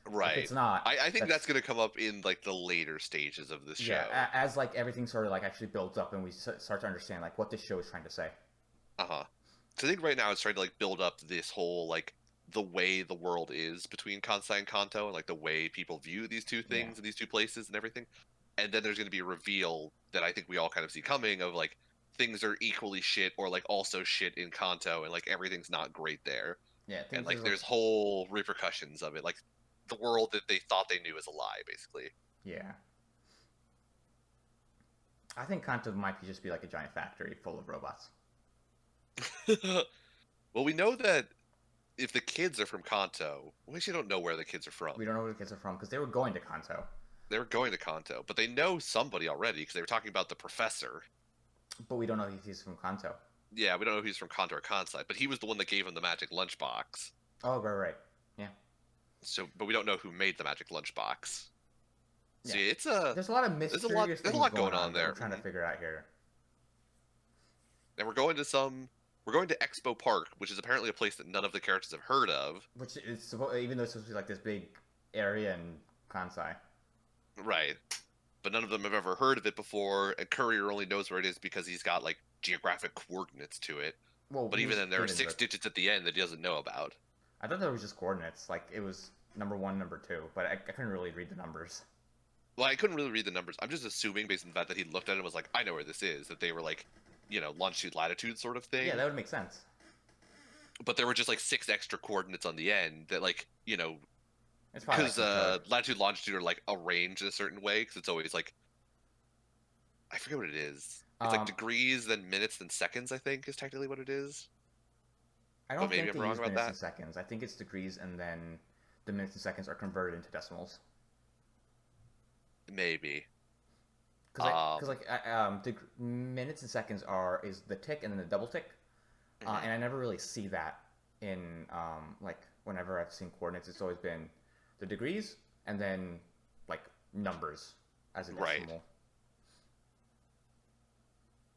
If Right. it's not, I think that's that's going to come up in like the later stages of the yeah. show. As like everything sort of like actually builds up and we start to understand like what this show is trying to say. Uh-huh. So I think right now it's trying to like build up this whole like the way the world is between Kansai and Kanto and like the way people view these two Yeah, things and these two places and everything. And then there's going to be a reveal that I think we all kind of see coming of like things are equally shit or like also shit in Kanto and like everything's not great there. yeah. And Things like is there's whole repercussions of it. Like the world that they thought they knew is a lie, basically. yeah. I think Kanto might just be like a giant factory full of robots. Well, we know that if the kids are from Kanto, we actually don't know where the kids are from. We don't know where the kids are from because they were going to Kanto, They were going to Kanto, but they know somebody already because they were talking about the professor. but we don't know if he's from Kanto. Yeah, we don't know if he's from Kanto or Kansai, but he was the one that gave him the magic lunchbox. Oh, right, right. Yeah, So, but we don't know who made the magic lunchbox. yeah. So yeah, it's a There's a lot of there's a mysterious lot there's a things lot going on that there. we're trying to figure out here. And we're going to Expo Park, which is apparently a place that none of the characters have heard of. Which is even though it's supposed to be like this big area in Kansai. Right. But none of them have ever heard of it before, and Courier only knows where it is because he's got like geographic coordinates to it. Well, But he even was then, there are given 6 digits at the end that he doesn't know about. I thought there was just coordinates. Like it was number one, number two, but I couldn't really read the numbers. Well, I couldn't really read the numbers. I'm just assuming, based on the fact that he looked at it and was like, I know where this is, that they were like, longitude, latitude sort of thing. Yeah, that would make sense. But there were just like 6 extra coordinates on the end that, like, It's probably because like latitude, longitude are like arranged in a certain way, because it's always like, I forget what it is. It's like Um, degrees, then minutes, then seconds, I think, is technically what it is. I But don't maybe think I'm they wrong use about minutes that. and seconds. I think it's degrees, and then the minutes and seconds are converted into decimals. Maybe. Because minutes and seconds is the tick and then the double tick, Mhm. and I never really see that in like whenever I've seen coordinates. It's always been the degrees and then like numbers as a Right. decimal.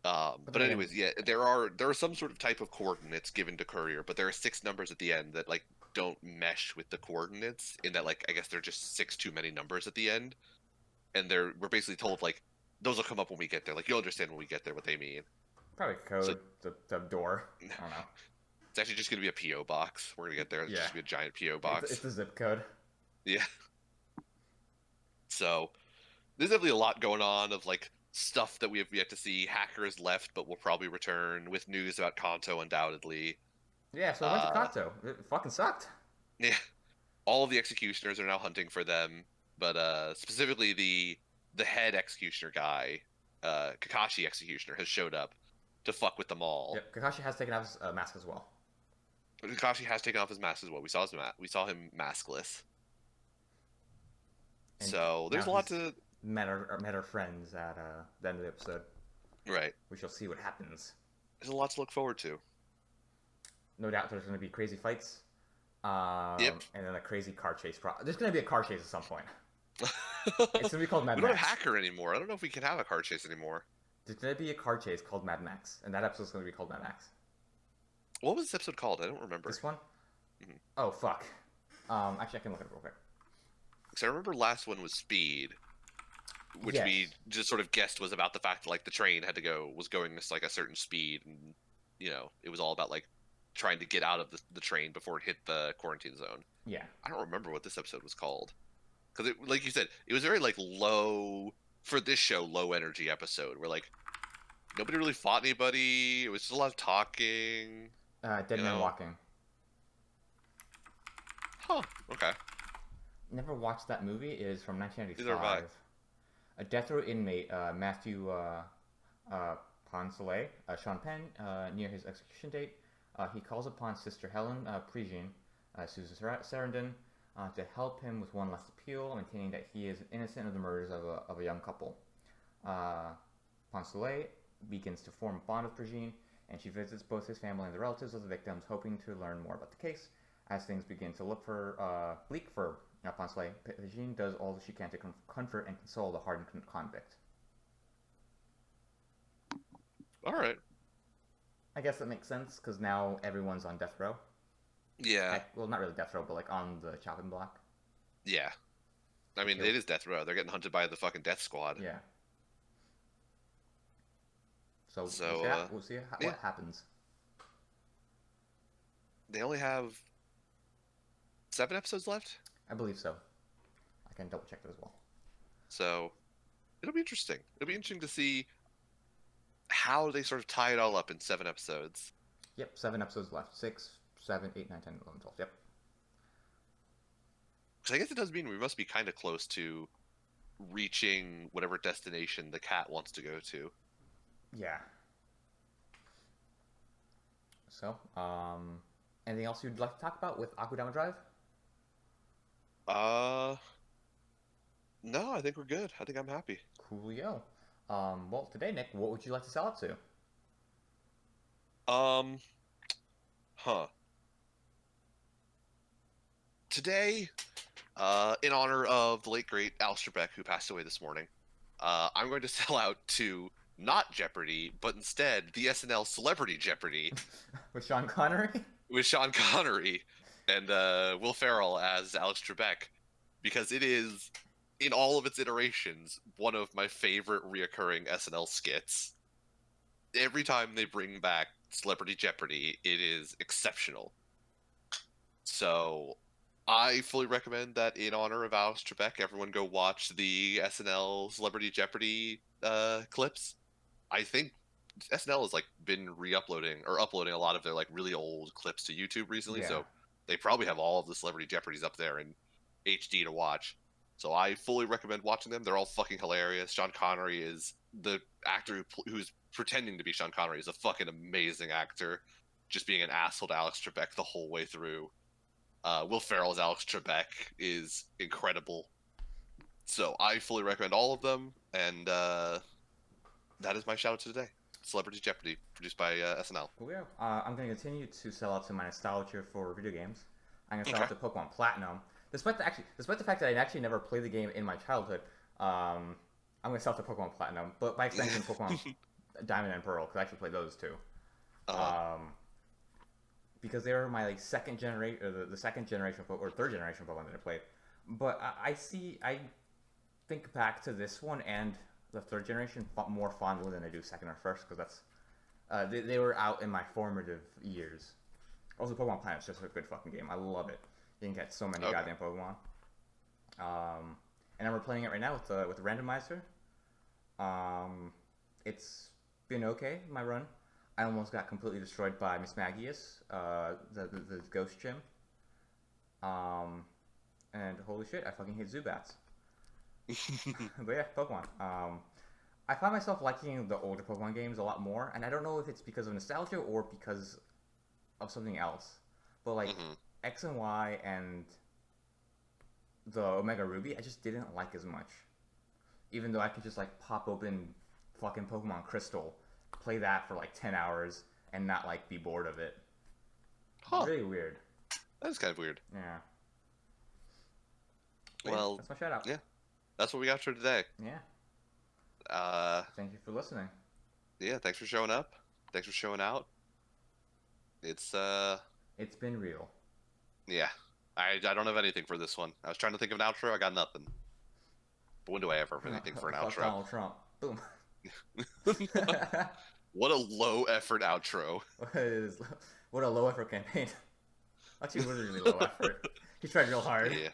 But But then again, anyways, yeah, there are some sort of type of coordinates given to Courier, but there are 6 numbers at the end that like don't mesh with the coordinates. In that, like, I guess they're just 6 too many numbers at the end, and we're basically told like those will come up when we get there. Like you'll understand when we get there what they mean. probably So code the door. I don't know. it's actually just gonna be a PO box. We're gonna get there. It's Yeah. just gonna be a giant PO It's box. the zip code. Yeah. So there's definitely a lot going on of like stuff that we have yet to see. Hackers left, but will probably return with news about Kanto undoubtedly. Yeah, so I went to Uh, Kanto. It fucking sucked. yeah, all of the executioners are now hunting for them, but specifically the head executioner guy, Kakashi executioner, has showed up to fuck with them all. Yep, Kakashi has taken off his mask as well. Kakashi has taken off his mask as well. We saw him maskless. And So there's a now lot he's to met our friends at the end of the episode. right. We shall see what happens. There's a lot to look forward to. No doubt there's going to be crazy fights. Yep. And then a crazy car chase. There's going to be a car chase at some point. We It's going to be called Mad don't have Max. Hacker anymore. I don't know if we can have a car chase anymore. There's going to be a car chase called Mad Max. And that episode's going to be called Mad Max. What was this episode called? I don't remember. This one? Mhm. Oh, fuck. Actually, I can look it up real quick. Because I remember last one was Speed, which Yes. we just sort of guessed was about the fact that like the train was going this like a certain speed, and it was all about like trying to get out of the train before it hit the quarantine zone. Yeah. I don't remember what this episode was called because it, like you said, it was very like low for this show, low energy episode where like nobody really fought anybody. It was just a lot of talking. Dead You Man know. Walking. Huh. Okay. Never watched that movie. It is from Neither have 1995. A death row inmate, Matthew Poncelet, Sean Penn, near his execution date, he calls upon Sister Helen Prigine, Susan Sarandon, to help him with one last appeal, maintaining that he is innocent of the murders of a young couple. Poncelet begins to form a bond with Prigine, and she visits both his family and the relatives of the victims, hoping to learn more about the case. As things begin to look bleak for Poncelet, Prigine does all that she can to comfort and console the hardened convict. All right. I guess that makes sense because now everyone's on death row. Yeah. Well, not really death row, but like on the chopping block. Yeah. I mean, Okay. it is Death Row. They're getting hunted by the fucking Death Squad. Yeah. So So, we'll see yeah. what happens. They only have 7 episodes left. I believe so. I can double check that as well. So, it'll be interesting. It'll be interesting to see how they sort of tie it all up in 7 episodes. Yep, 7 episodes left. 6, 7, 8, 9, 10, 11, 12. Yep. Because I guess it does mean we must be kind of close to reaching whatever destination the cat wants to go to. Yeah. So, anything else you'd like to talk about with Akudama Drive? Uh, no, I think we're good. I think I'm happy. Coolio. Well, today, Nick, what would you like to sell it to? Um, huh. Today, in honor of the late great Alistair Beck, who passed away this morning, I'm going to sell out to not Jeopardy, but instead the SNL Celebrity Jeopardy With Sean Connery? with Sean Connery and Will Ferrell as Alex Trebek, because it is, in all of its iterations, one of my favorite reoccurring SNL skits. Every time they bring back Celebrity Jeopardy, it is exceptional. So I fully recommend that in honor of Alex Trebek, everyone go watch the SNL Celebrity Jeopardy clips. I think SNL has like been re-uploading or uploading a lot of their like really old clips to YouTube recently, Yeah. so they probably have all of the Celebrity Jeopardies up there in HD to watch. So I fully recommend watching them. They're all fucking hilarious. Sean Connery is the actor who's pretending to be Sean Connery is a fucking amazing actor, just being an asshole to Alex Trebek the whole way through. Will Ferrell's Alex Trebek is incredible. So I fully recommend all of them, and that is my shout out to today. Celebrity Jeopardy, produced by SNL. Coolio. I'm going to continue to sell out to my nostalgia for video games. I'm going to sell Okay. out to Pokemon Platinum. Despite the fact that I actually never played the game in my childhood, I'm going to sell out to Pokemon Platinum, but by extension, Pokemon Diamond and Pearl, because I actually played those too. Uh, Because they were my like second generation, or the second generation or third generation Pokemon that I played. But I think back to this one and the third generation more fondly than I do second or first, because they were out in my formative years. Also, Pokemon Planet's just a good fucking game. I love it. You can get so many Okay. goddamn Pokemon. And we're playing it right now with the randomizer. It's been okay, my run. I almost got completely destroyed by Miss Magius, the ghost gym. And holy shit, I fucking hate Zubats. But yeah, Pokemon. I find myself liking the older Pokemon games a lot more, and I don't know if it's because of nostalgia or because of something else. But like Mhm. X and Y and the Omega Ruby, I just didn't like as much. Even though I could just like pop open fucking Pokemon Crystal, play that for like 10 hours, and not like be bored of it. Huh. Really weird. That is kind of weird. Yeah. But yeah, Well, that's my shout out. yeah. That's what we got for today. Yeah. Uh, Thank you for listening. yeah, thanks for showing up. Thanks for showing out. It's, It's been real. yeah. I don't have anything for this one. I was trying to think of an outro. I got nothing. But when do I ever have anything for an Fuck outro? Donald Trump. Boom. What a low effort outro. What a low effort campaign. Actually, it was really low effort. He tried real hard. Yeah.